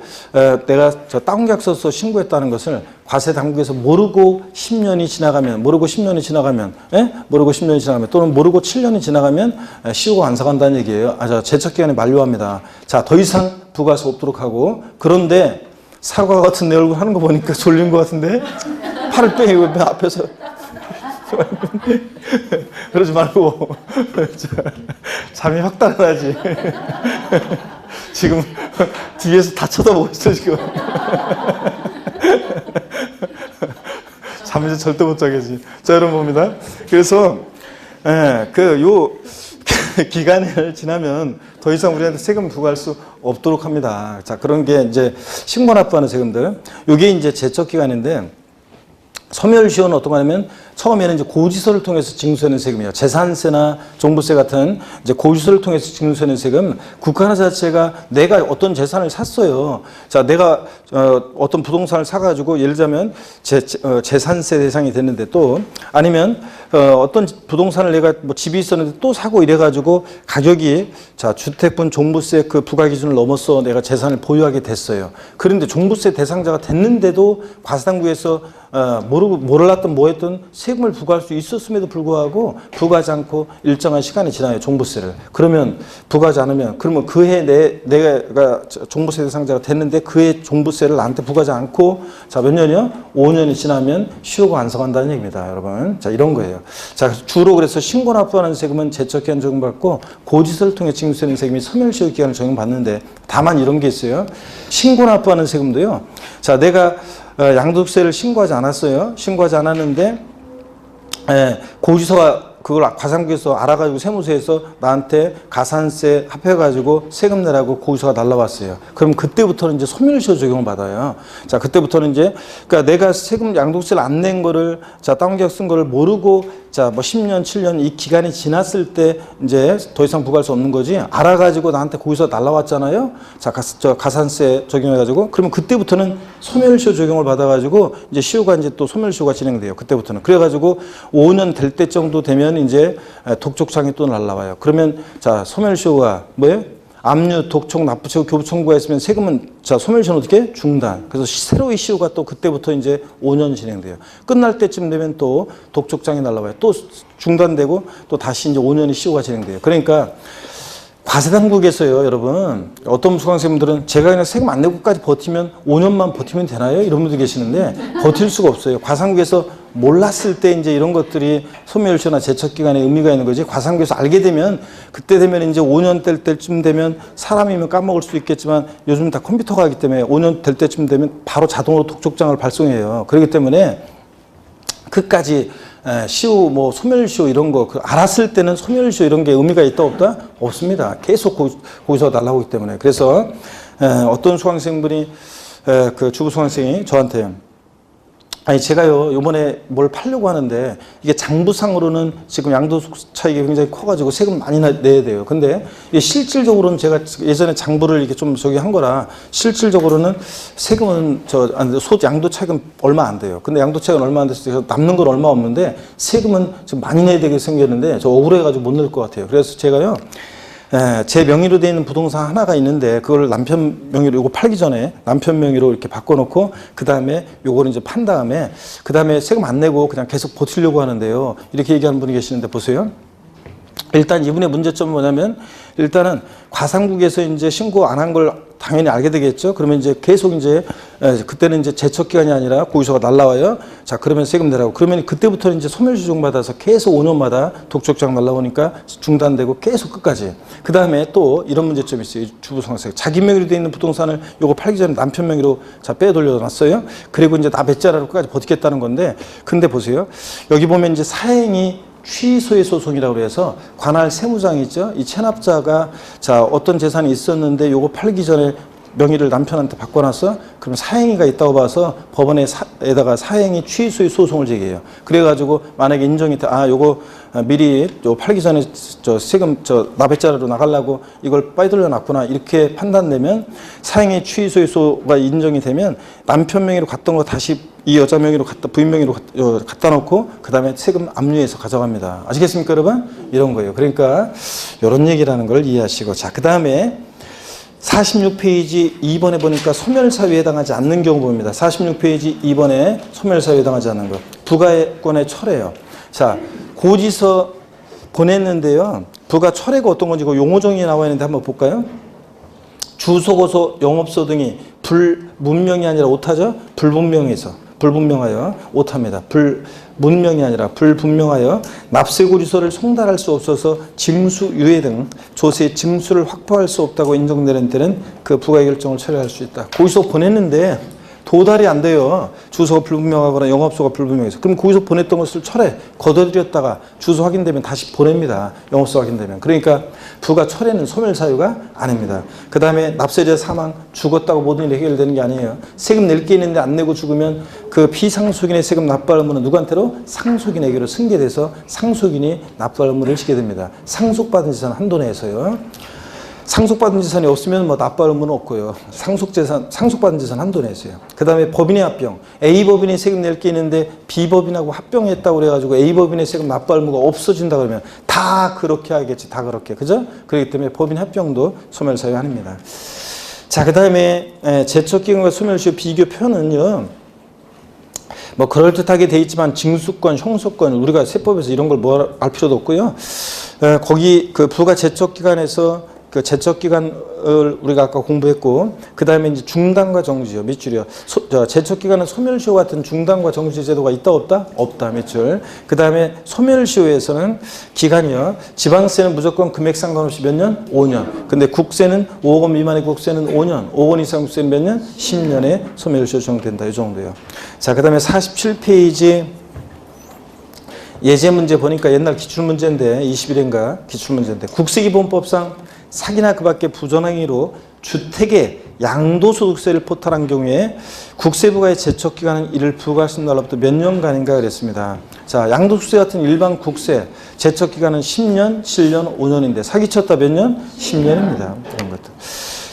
내가 다운계약서 써서 신고했다는 것을 과세당국에서 모르고 10년이 지나가면 모르고 10년이 지나가면 또는 모르고 7년이 지나가면 시효가 완성한다는 얘기예요. 제척기간이 만료합니다. 자, 더 이상 부과세 없도록 하고 그런데 사과 같은 내 얼굴 하는 거 보니까 졸린 것 같은데 팔을 빼고 앞에서 그러지 말고 잠이 확 달아나지. 지금 뒤에서 다 쳐다보고 있어 지금. 잠이 절대 못 자겠지. 자, 여러분 봅니다. 그래서 요 기간을 지나면 더 이상 우리한테 세금 부과할 수 없도록 합니다. 자, 그런 게 이제 신고 납부하는 세금들. 요게 이제 제척 기간인데 소멸시효는 어떤 거냐면 처음에는 이제 고지서를 통해서 징수하는 세금이에요. 재산세나 종부세 같은 이제 고지서를 통해서 징수하는 세금. 국가 자체가 내가 어떤 재산을 샀어요. 자, 내가 어떤 부동산을 사가지고 예를 들자면 재산세 대상이 됐는데 또 아니면 어떤 부동산을 내가 뭐 집이 있었는데 또 사고 이래가지고 가격이 자 주택분 종부세 그 부과 기준을 넘어서 내가 재산을 보유하게 됐어요. 그런데 종부세 대상자가 됐는데도 과세당국에서 몰랐던 뭐했던 세금을 부과할 수 있었음에도 불구하고 부과하지 않고 일정한 시간이 지나요. 종부세를. 그러면 부과하지 않으면 그러면 그해 내가 종부세 대상자가 됐는데 그해 종부세를 나한테 부과하지 않고 자, 몇 년이요? 5년이 지나면 시효가 완성한다는 얘기입니다. 여러분. 자, 이런 거예요. 자, 주로 그래서 신고 납부하는 세금은 제척기간 적용받고 고지서를 통해 징수되는 세금이 소멸시효 기간을 적용받는데 다만 이런 게 있어요. 신고 납부하는 세금도요. 자, 내가 양도세를 신고하지 않았어요. 신고하지 않았는데 고지서가 그걸 과세당국에서 알아가지고 세무서에서 나한테 가산세 합해가지고 세금 내라고 고지서가 날라왔어요. 그럼 그때부터는 이제 소멸시효 적용을 받아요. 자, 그때부터는 이제 그러니까 내가 세금 양도세를 안 낸 거를 자 다운계약 쓴 거를 모르고 자 뭐 10년, 7년 이 기간이 지났을 때 이제 더 이상 부과할 수 없는 거지. 알아가지고 나한테 고지서 날라왔잖아요. 자, 가산세 적용해가지고 그러면 그때부터는 소멸시효 적용을 받아가지고 이제 시효가 이제 또 소멸시효가 진행돼요. 그때부터는 그래가지고 5년 될 때 정도 되면 이제 독촉장이 또 날라와요. 그러면 자 소멸시효가 뭐예요? 압류, 독촉, 납부채고, 교부청구가 있으면 세금은 자 소멸시효는 어떻게? 중단. 그래서 새로의 시효가 또 그때부터 이제 5년 진행돼요. 끝날 때쯤 되면 또 독촉장이 날라와요. 또 중단되고 또 다시 이제 5년의 시효가 진행돼요. 그러니까 과세당국에서요, 여러분, 어떤 수강생분들은 제가 그냥 세금 안 내고까지 버티면 5년만 버티면 되나요? 이런 분들 계시는데 버틸 수가 없어요. 과세당국에서 몰랐을 때 이제 이런 것들이 소멸시효나 제척기간에 의미가 있는 거지. 과세당국에서 알게 되면 그때 되면 이제 5년 될 때쯤 되면 사람이면 까먹을 수 있겠지만 요즘 다 컴퓨터가 하기 때문에 5년 될 때쯤 되면 바로 자동으로 독촉장을 발송해요. 그렇기 때문에 끝까지 시효, 뭐 소멸시효 이런 거 알았을 때는 소멸시효 이런 게 의미가 있다 없다? 없습니다. 계속 고지서가 날라오기 때문에. 그래서 어떤 수강생분이 그 주부 수강생이 저한테 아니 제가요 요번에 뭘 팔려고 하는데 이게 장부상으로는 지금 양도소득 차익이 굉장히 커가지고 세금 많이 내야 돼요. 근데 이게 실질적으로는 제가 예전에 장부를 이렇게 좀 저기 한 거라 실질적으로는 세금은 양도 차익은 얼마 안 돼요. 근데 양도 차익은 얼마 안 돼서 남는 건 얼마 없는데 세금은 지금 많이 내야 되게 생겼는데 저 억울해가지고 못 낼 것 같아요. 그래서 제가요. 제 명의로 되어 있는 부동산 하나가 있는데 그걸 남편 명의로 요거 팔기 전에 남편 명의로 이렇게 바꿔놓고 그 다음에 요거를 이제 판 다음에 그 다음에 세금 안 내고 그냥 계속 버티려고 하는데요. 이렇게 얘기하는 분이 계시는데 보세요. 일단 이분의 문제점은 뭐냐면 일단은 과상국에서 이제 신고 안 한 걸 당연히 알게 되겠죠. 그러면 이제 계속 이제 그때는 이제 제척 기간이 아니라 고의소가 날라와요. 자, 그러면 세금 내라고. 그러면 그때부터는 이제 소멸시종 받아서 계속 5년마다 독촉장 날라오니까 중단되고 계속 끝까지. 그 다음에 또 이런 문제점이 있어요. 주부상세. 자기 명의로 되어 있는 부동산을 요거 팔기 전에 남편 명의로 자 빼돌려놨어요. 그리고 이제 나 배짜라로 끝까지 버티겠다는 건데, 근데 보세요. 여기 보면 이제 사행이 취소의 소송이라고 해서 관할 세무장이 있죠. 이 체납자가 자 어떤 재산이 있었는데 요거 팔기 전에 명의를 남편한테 바꿔놨어. 그럼 사행위가 있다고 봐서 법원에다가 사행위 취소의 소송을 제기해요. 그래가지고 만약에 인정이 돼, 요거 미리 요 팔기 전에 저 세금 납액자료로 나가려고 이걸 빠이돌려 놨구나 이렇게 판단되면 사행위 취소가 인정이 되면 남편 명의로 갔던 거 다시 이 여자 명의로 부인 명의로 갖다 놓고 그 다음에 세금 압류해서 가져갑니다. 아시겠습니까, 여러분? 이런 거예요. 그러니까 이런 얘기라는 걸 이해하시고 자, 그 다음에 46페이지 2번에 보니까 소멸사유에 해당하지 않는 경우 봅니다. 46페이지 2번에 소멸사유에 해당하지 않는 거. 부가권의 철회요. 자, 고지서 보냈는데요. 부가 철회가 어떤 건지 그 용어정의 나와 있는데 한번 볼까요? 주소고소, 영업소 등이 불문명이 아니라 오타죠? 불분명하여 오타입니다. 불문명이 아니라 불분명하여 납세고지서를 송달할 수 없어서 징수 유예 등 조세 징수를 확보할 수 없다고 인정되는 때는 그 부가 결정을 철회할 수 있다. 고지서 보냈는데 도달이 안 돼요. 주소가 불분명하거나 영업소가 불분명해서. 그럼 거기서 보냈던 것을 철회, 거둬들였다가 주소 확인되면 다시 보냅니다. 영업소 확인되면. 그러니까 부가 철회는 소멸사유가 아닙니다. 그 다음에 납세자 사망, 죽었다고 모든 일이 해결되는 게 아니에요. 세금 낼 게 있는데 안 내고 죽으면 그 피상속인의 세금 납부할 의무는 누구한테로? 상속인에게로 승계돼서 상속인이 납부할 의무를 지게 됩니다. 상속받은 재산 한도 내에서요. 상속받은 재산이 없으면 뭐 납부할 의무는 없고요. 상속받은 재산 한도 내에서요. 그 다음에 법인의 합병. A법인이 세금 낼 게 있는데 B법인하고 합병했다고 그래가지고 A법인의 세금 납부할 의무가 없어진다 그러면 다 그렇게 하겠지. 다 그렇게. 그죠? 그렇기 때문에 법인 합병도 소멸사유 아닙니다. 자, 그 다음에 제척기간과 소멸시효 비교 표현은요. 뭐 그럴듯하게 돼 있지만 징수권, 형소권 우리가 세법에서 이런 걸 뭐 알 필요도 없고요. 거기 그 부가 제척기간에서 그 제척기간을 우리가 아까 공부했고 그 다음에 이제 중단과 정지요. 밑줄이요. 제척기간은 소멸시효 같은 중단과 정지 제도가 있다 없다? 없다. 밑줄. 그 다음에 소멸시효에서는 기간이요. 지방세는 무조건 금액 상관없이 몇 년? 5년. 근데 국세는 5억 원 미만의 국세는 5년. 5억 원 이상 국세는 몇 년? 10년에 소멸시효 적용된다. 이 정도요. 자, 그 다음에 47페이지 예제 문제 보니까 옛날 기출문제인데 21인가 기출문제인데 국세기본법상 사기나 그 밖의 부정행위로 주택에 양도소득세를 포탈한 경우에 국세부가의 제척기간은 이를 부과하신 날로부터 몇 년간인가 그랬습니다. 자, 양도소득세 같은 일반 국세 제척기간은 10년, 7년, 5년인데 사기쳤다 몇 년? 10년입니다. 이런 것들.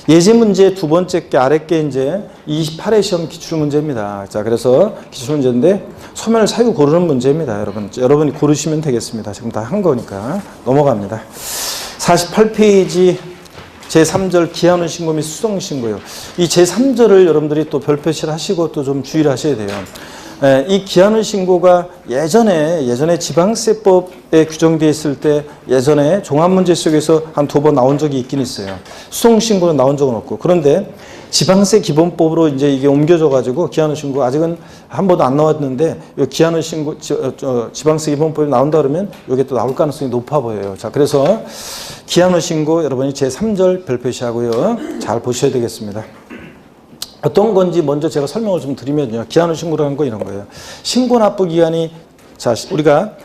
예제 문제 두 번째 게 아래 게 이제 28회 시험 기출문제입니다. 자, 그래서 기출문제인데 소멸 사유 고르는 문제입니다. 여러분이 고르시면 되겠습니다. 지금 다 한 거니까 넘어갑니다. 48페이지 제3절 기한후 신고 및 수정 신고요. 이 제3절을 여러분들이 또 별표시를 하시고 또 좀 주의를 하셔야 돼요. 이 기한후 신고가 예전에 지방세법에 규정되어 있을 때 예전에 종합문제 속에서 한 2번 나온 적이 있긴 있어요. 수송 신고는 나온 적은 없고. 그런데 지방세 기본법으로 이제 이게 옮겨져 가지고 기한후 신고 아직은 한 번도 안 나왔는데 이 기한후 신고 지방세 기본법이 나온다 그러면 이게 또 나올 가능성이 높아 보여요. 자, 그래서 기한후 신고 여러분이 제3절 별표시하고요. 잘 보셔야 되겠습니다. 어떤 건지 먼저 제가 설명을 좀 드리면요. 기한후 신고라는 거 이런 거예요. 신고 납부 기간이 자, 우리가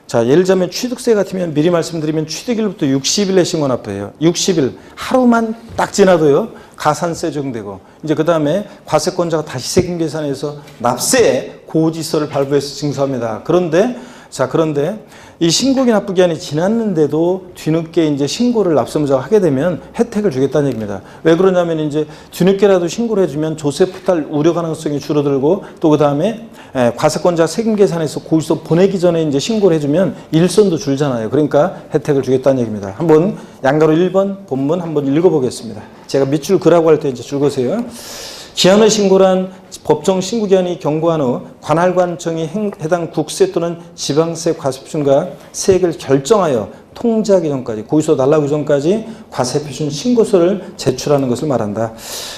자, 예를 들면 취득세 같으면 미리 말씀드리면 취득일부터 60일에 신고 납부해요. 60일 하루만 딱 지나도요. 가산세 적용되고 이제 그 다음에 과세권자가 다시 세금 계산해서 납세 고지서를 발부해서 징수합니다. 그런데 이 신고기 납부 기한이 지났는데도 뒤늦게 이제 신고를 납세무자가 하게 되면 혜택을 주겠다는 얘기입니다. 왜 그러냐면 이제 뒤늦게라도 신고를 해주면 조세 포탈 우려 가능성이 줄어들고 또 그 다음에 과세권자 세금 계산해서 고지서 보내기 전에 이제 신고를 해주면 일선도 줄잖아요. 그러니까 혜택을 주겠다는 얘기입니다. 한번 양가로 1번 본문 한번 읽어보겠습니다. 제가 밑줄 그라고 할 때 이제 줄 거세요. 기한의 신고란 법정 신고기한이 경고한 후 관할관청이 해당 국세 또는 지방세 과세표준과 세액을 결정하여 통지하기 전까지 고지서 날라오기 전까지 과세표준 신고서를 제출하는 것을 말한다.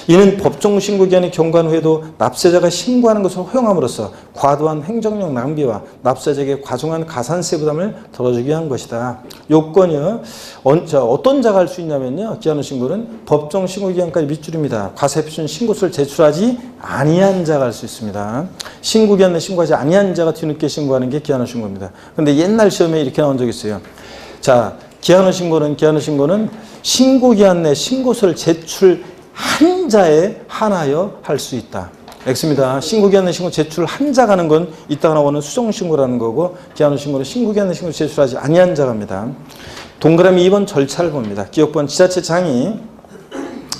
이는 법정 신고기한이 경고한 후에도 납세자가 신고하는 것을 허용함으로써 과도한 행정력 낭비와 납세자에게 과중한 가산세 부담을 덜어주기 위한 것이다. 요건이요. 어떤 자가 할 수 있냐면요. 기한의 신고는 법정 신고기한까지 밑줄입니다. 과세표준 신고서를 제출하지 아니한 자가 할 수 있습니다. 신고기한 내 신고하지 아니한 자가 뒤늦게 신고하는 게 기한의 신고입니다. 근데 옛날 시험에 이렇게 나온 적이 있어요. 자, 기한의 신고는 신고기한 내 신고서를 제출한 자에 한하여 할 수 있다. X입니다. 신고기한 내 신고 제출한 자가 하는 건 이따가 나오는 수정신고라는 거고 기한의 신고는 신고기한 내 신고 제출하지 아니한 자가 합니다. 동그라미 2번 절차를 봅니다. 기업번 지자체장이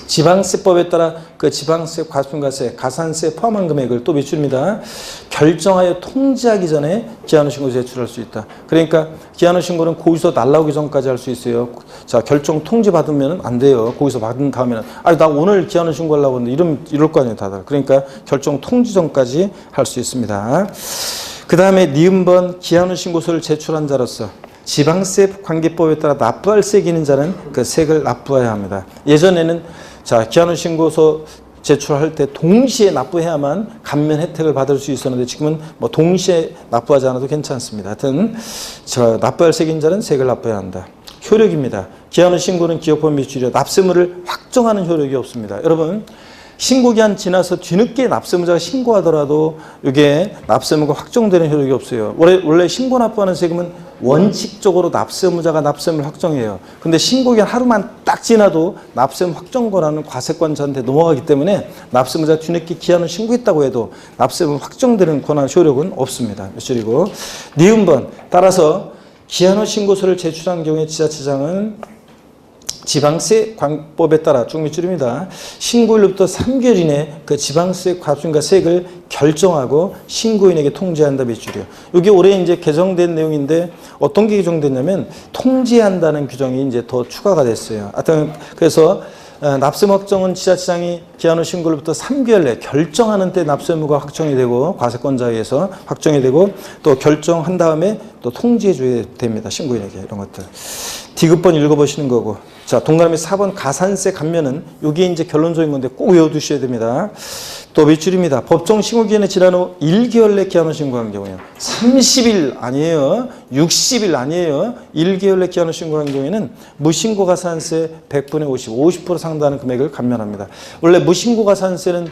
지방세법에 따라 그 지방세, 과세표준과세, 가산세 포함한 금액을 또 밑줄입니다. 결정하여 통지하기 전에 기한의 신고 제출할 수 있다. 그러니까 기한의 신고는 고지서 날라오기 전까지 할 수 있어요. 자, 결정 통지 받으면 안 돼요. 고지서 받은 다음에는 나 오늘 기한의 신고하려고 하는데 이럴 거 아니에요, 다들. 그러니까 결정 통지 전까지 할 수 있습니다. 그 다음에 니은번 기한의 신고서를 제출한 자로서 지방세 관계법에 따라 납부할 세액이 있는 자는 그 세액을 납부해야 합니다. 예전에는 기한의 신고서 제출할 때 동시에 납부해야만 감면 혜택을 받을 수 있었는데 지금은 뭐 동시에 납부하지 않아도 괜찮습니다. 하여튼 납부할 세액인 자는 세액을 납부해야 한다. 효력입니다. 기한의 신고는 기업법 밑줄이요. 납세물을 확정하는 효력이 없습니다. 여러분 신고기한 지나서 뒤늦게 납세무자가 신고하더라도 이게 납세무가 확정되는 효력이 없어요. 원래 신고 납부하는 세금은 원칙적으로 납세무자가 납세물 확정해요. 근데 신고기한 하루만 딱 지나도 납세무 확정 권한은 과세권자한테 넘어가기 때문에 납세무자가 뒤늦게 기한을 신고했다고 해도 납세무 확정되는 권한 효력은 없습니다. 몇줄이고 니은번 따라서 기한의 신고서를 제출한 경우에 지자체장은 지방세 관법에 따라 쭉 밑줄입니다. 신고일로부터 3개월 이내 그 지방세 과세표준과 세액을 결정하고 신고인에게 통지한다 밑줄이요. 이게 올해 이제 개정된 내용인데 어떤 게 개정됐냐면 통지한다는 규정이 이제 더 추가가 됐어요. 하여튼 그래서 납세무 확정은 지자체장이 기한의 신고로부터 3개월 내 결정하는 때 납세무가 확정이 되고 과세권자에 의해서 확정이 되고 또 결정한 다음에 또 통지해 줘야 됩니다. 신고인에게 이런 것들. 디귿번 읽어보시는 거고. 자, 동그라미 4번 가산세 감면은 이게 이제 결론적인 건데 꼭 외워두셔야 됩니다. 또 밑줄입니다. 법정 신고기한이 지난 후 1개월 내 기한을 신고한 경우에요. 30일 아니에요. 60일 아니에요. 1개월 내 기한을 신고한 경우에는 무신고 가산세 100분의 50% 상당하는 금액을 감면합니다. 원래 무신고 가산세는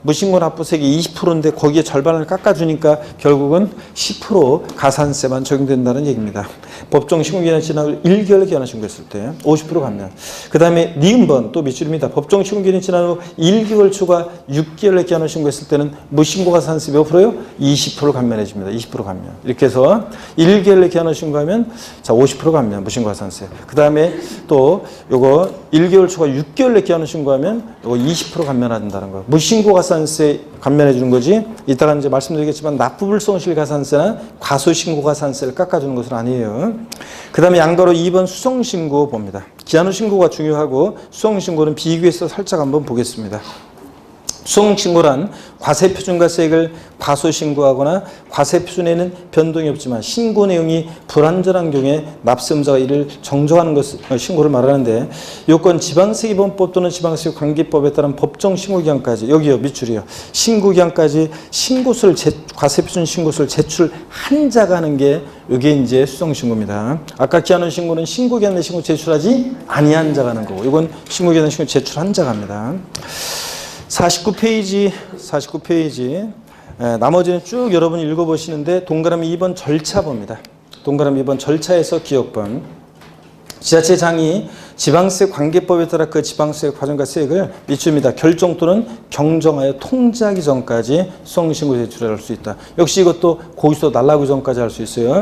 무신고 납부세액이 20%인데 거기에 절반을 깎아주니까 결국은 10% 가산세만 적용된다는 얘기입니다. 법정 신고기한이 지난 후 1개월 기한을 신고했을 때 50% 감면. 그 다음에 니은번 또 밑줄입니다. 법정 신고기한이 지난 후 1개월 초과 6개월 기한을 신고했을 때는 무신고 가산세 몇 프로요? 20% 감면해 줍니다. 20% 감면. 이렇게 해서 1개월 기한을 신고하면 50% 감면 무신고 가산세. 그 다음에 또 요거 1개월 초과 6개월 기한을 신고하면 요거 20% 감면한다는 거. 무신고 가산세 감면해 주는 거지. 이따가 이제 말씀드리겠지만 납부불성실 가산세나 과소신고 가산세를 깎아주는 것은 아니에요. 그 다음에 양가로 2번 수성신고 봅니다. 기한의 신고가 중요하고 수성신고는 비교해서 살짝 한번 보겠습니다. 수성신고란 과세표준과 세액을 과소신고하거나 과세표준에는 변동이 없지만 신고 내용이 불완전한 경우에 납세무자가 이를 정정하는 것을 신고를 말하는데 요건 지방세기본법 또는 지방세 관계법에 따른 법정 신고기한까지 여기요 밑줄이요. 신고기한까지 과세표준 신고서를 제출한 자가 하는 게 이게 이제 수성신고입니다. 아까 기한의 신고는 신고기한 내 신고 제출하지 아니한 자가 하는 거고 이건 신고기한 내 신고 제출한 자가 합니다. 49페이지 나머지는 쭉 여러분이 읽어보시는데 동그라미 2번 절차 봅니다. 동그라미 2번 절차에서 기억번 지자체장이 지방세 관계법에 따라 그 지방세 과정과 세액을 밑줄입니다. 결정 또는 경정하여 통지하기 전까지 수송신고 제출할 수 있다. 역시 이것도 고기소 날라오기 전까지 할 수 있어요.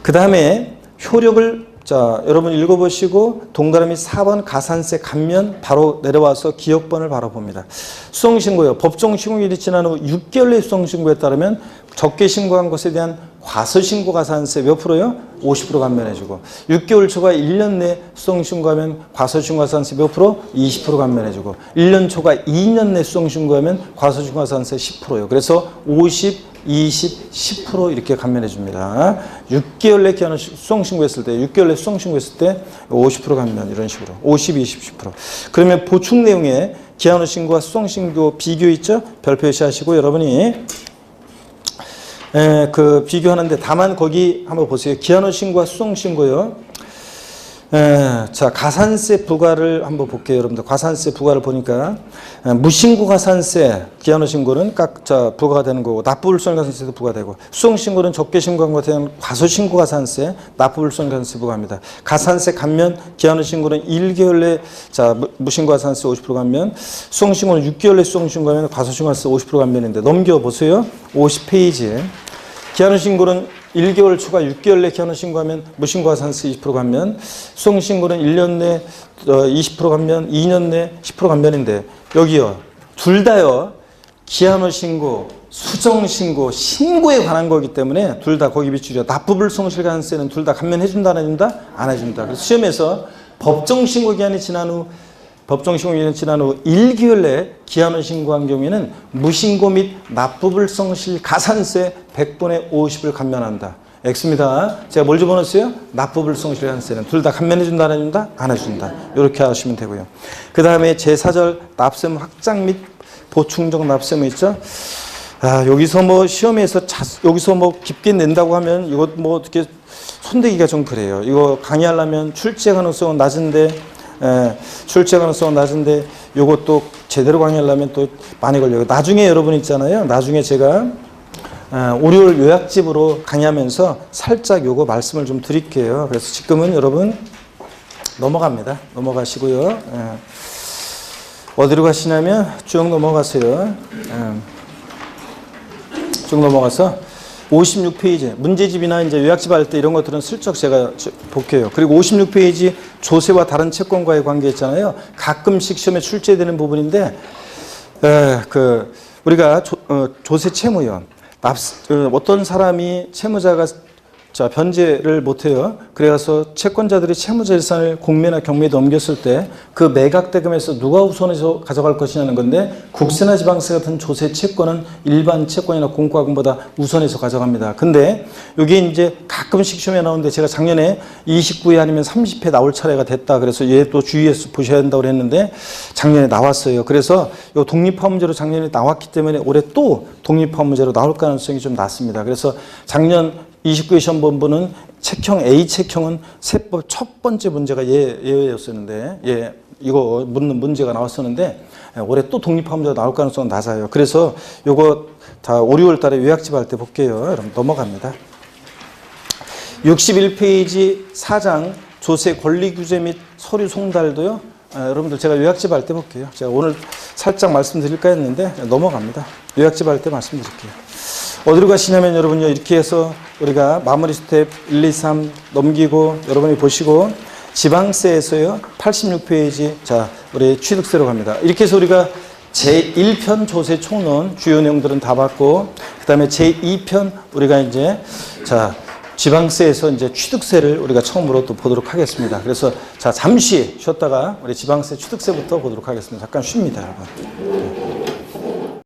그 다음에 효력을 자, 여러분 읽어보시고 동그라미 4번 가산세 감면 바로 내려와서 기억번을 바로 봅니다. 수송신고요. 법정신고일이 지난 후 6개월 내 수송신고에 따르면 적게 신고한 것에 대한 과소신고 가산세 몇 프로요? 50% 감면해주고 6개월 초과 1년 내 수송신고하면 과소신고 가산세 몇 프로? 20% 감면해주고 1년 초과 2년 내 수송신고하면 과소신고 가산세 10%요. 그래서 50, 20, 10% 이렇게 감면해 줍니다. 6개월 내 기한을 수송신고했을 때, 6개월 내 수송신고했을 때 50% 감면 이런 식으로 50, 20, 10%. 그러면 보충 내용에 기한후 신고와 수송신고 비교 있죠? 별 표시하시고 여러분이 그 비교하는데 다만 거기 한번 보세요. 기한후 신고와 수송신고요. 자, 가산세 부과를 한번 볼게요. 여러분들 가산세 부과를 보니까 무신고 가산세 기한후 신고는 부과가 되는 거고 납부불손 가산세도 부과되고 수송신고는 적게 신고한 것에 대한 과소신고 가산세 납부불손 가산세 부과합니다. 가산세 감면 기한후 신고는 1개월 내 무신고 가산세 50% 감면 수송신고는 6개월 내 수송신고하면 과소신고 가산세 50% 감면인데 넘겨보세요. 50페이지에 기한후 신고는 1개월 초과 6개월 내 기한후 신고하면 무신고 가산세 20% 감면, 수송신고는 1년 내 20% 감면, 2년 내 10% 감면인데 여기요. 둘 다요. 기한후 신고, 수정신고, 신고에 관한 거기 때문에 둘 다 거기 비추죠. 납부불송실 가산세는 둘 다 감면해 준다 안 해준다? 안 해준다. 그래서 시험에서 법정신고 기한이 지난 후 1개월 내 기한후 신고한 경우에는 무신고 및 납부불성실 가산세 100분의 50을 감면한다. X입니다. 제가 뭘 집어넣었어요? 납부불성실 가산세는 둘 다 감면해준다, 안 해준다? 안 해준다. 이렇게 하시면 되고요. 그 다음에 제4절 납세무 확장 및 보충적 납세무 있죠? 여기서 뭐 시험에서 여기서 뭐 깊게 낸다고 하면 이거 뭐 어떻게 손대기가 좀 그래요. 이거 강의하려면 출제 가능성은 낮은데 출제 가능성은 낮은데 이것도 제대로 강의하려면 또 많이 걸려요. 나중에 여러분 있잖아요. 나중에 제가 월요일 요약집으로 강의하면서 살짝 요거 말씀을 좀 드릴게요. 그래서 지금은 여러분 넘어갑니다. 넘어가시고요. 어디로 가시냐면 쭉 넘어가세요. 쭉 넘어가서 56페이지 문제집이나 이제 요약집 할 때 이런 것들은 슬쩍 제가 볼게요. 그리고 56페이지 조세와 다른 채권과의 관계 있잖아요. 가끔씩 시험에 출제되는 부분인데 우리가 조세 채무요. 어떤 사람이 채무자가 변제를 못해요. 그래서 채권자들이 채무자 재산을 공매나 경매에 넘겼을 때 그 매각 대금에서 누가 우선해서 가져갈 것이냐는 건데 국세나 지방세 같은 조세 채권은 일반 채권이나 공과금보다 우선해서 가져갑니다. 근데 여기 이제 가끔씩 시험에 나오는데 제가 작년에 29회 아니면 30회 나올 차례가 됐다. 그래서 얘 또 주의해서 보셔야 된다고 했는데 작년에 나왔어요. 그래서 이 독립화 문제로 작년에 나왔기 때문에 올해 또 독립화 문제로 나올 가능성이 좀 낮습니다. 그래서 작년 29회 시험본부는 책형 A 책형은 세법 첫 번째 문제가 예외였었는데 이거 묻는 문제가 나왔었는데 올해 또 독립화 문제가 나올 가능성은 낮아요. 그래서 이거 다 5, 6월 달에 요약집 할 때 볼게요. 여러분 넘어갑니다. 61페이지 4장 조세 권리 규제 및 서류 송달도요. 여러분들 제가 요약집 할 때 볼게요. 제가 오늘 살짝 말씀드릴까 했는데 넘어갑니다. 요약집 할 때 말씀드릴게요. 어디로 가시냐면 여러분요 이렇게 해서 우리가 마무리 스텝 1, 2, 3 넘기고 여러분이 보시고 지방세에서요 86페이지 자 우리 취득세로 갑니다. 이렇게 해서 우리가 제1편 조세 총론 주요 내용들은 다 봤고 그 다음에 제2편 우리가 이제 지방세에서 이제 취득세를 우리가 처음으로 또 보도록 하겠습니다. 그래서 잠시 쉬었다가 우리 지방세 취득세부터 보도록 하겠습니다. 잠깐 쉽니다, 여러분.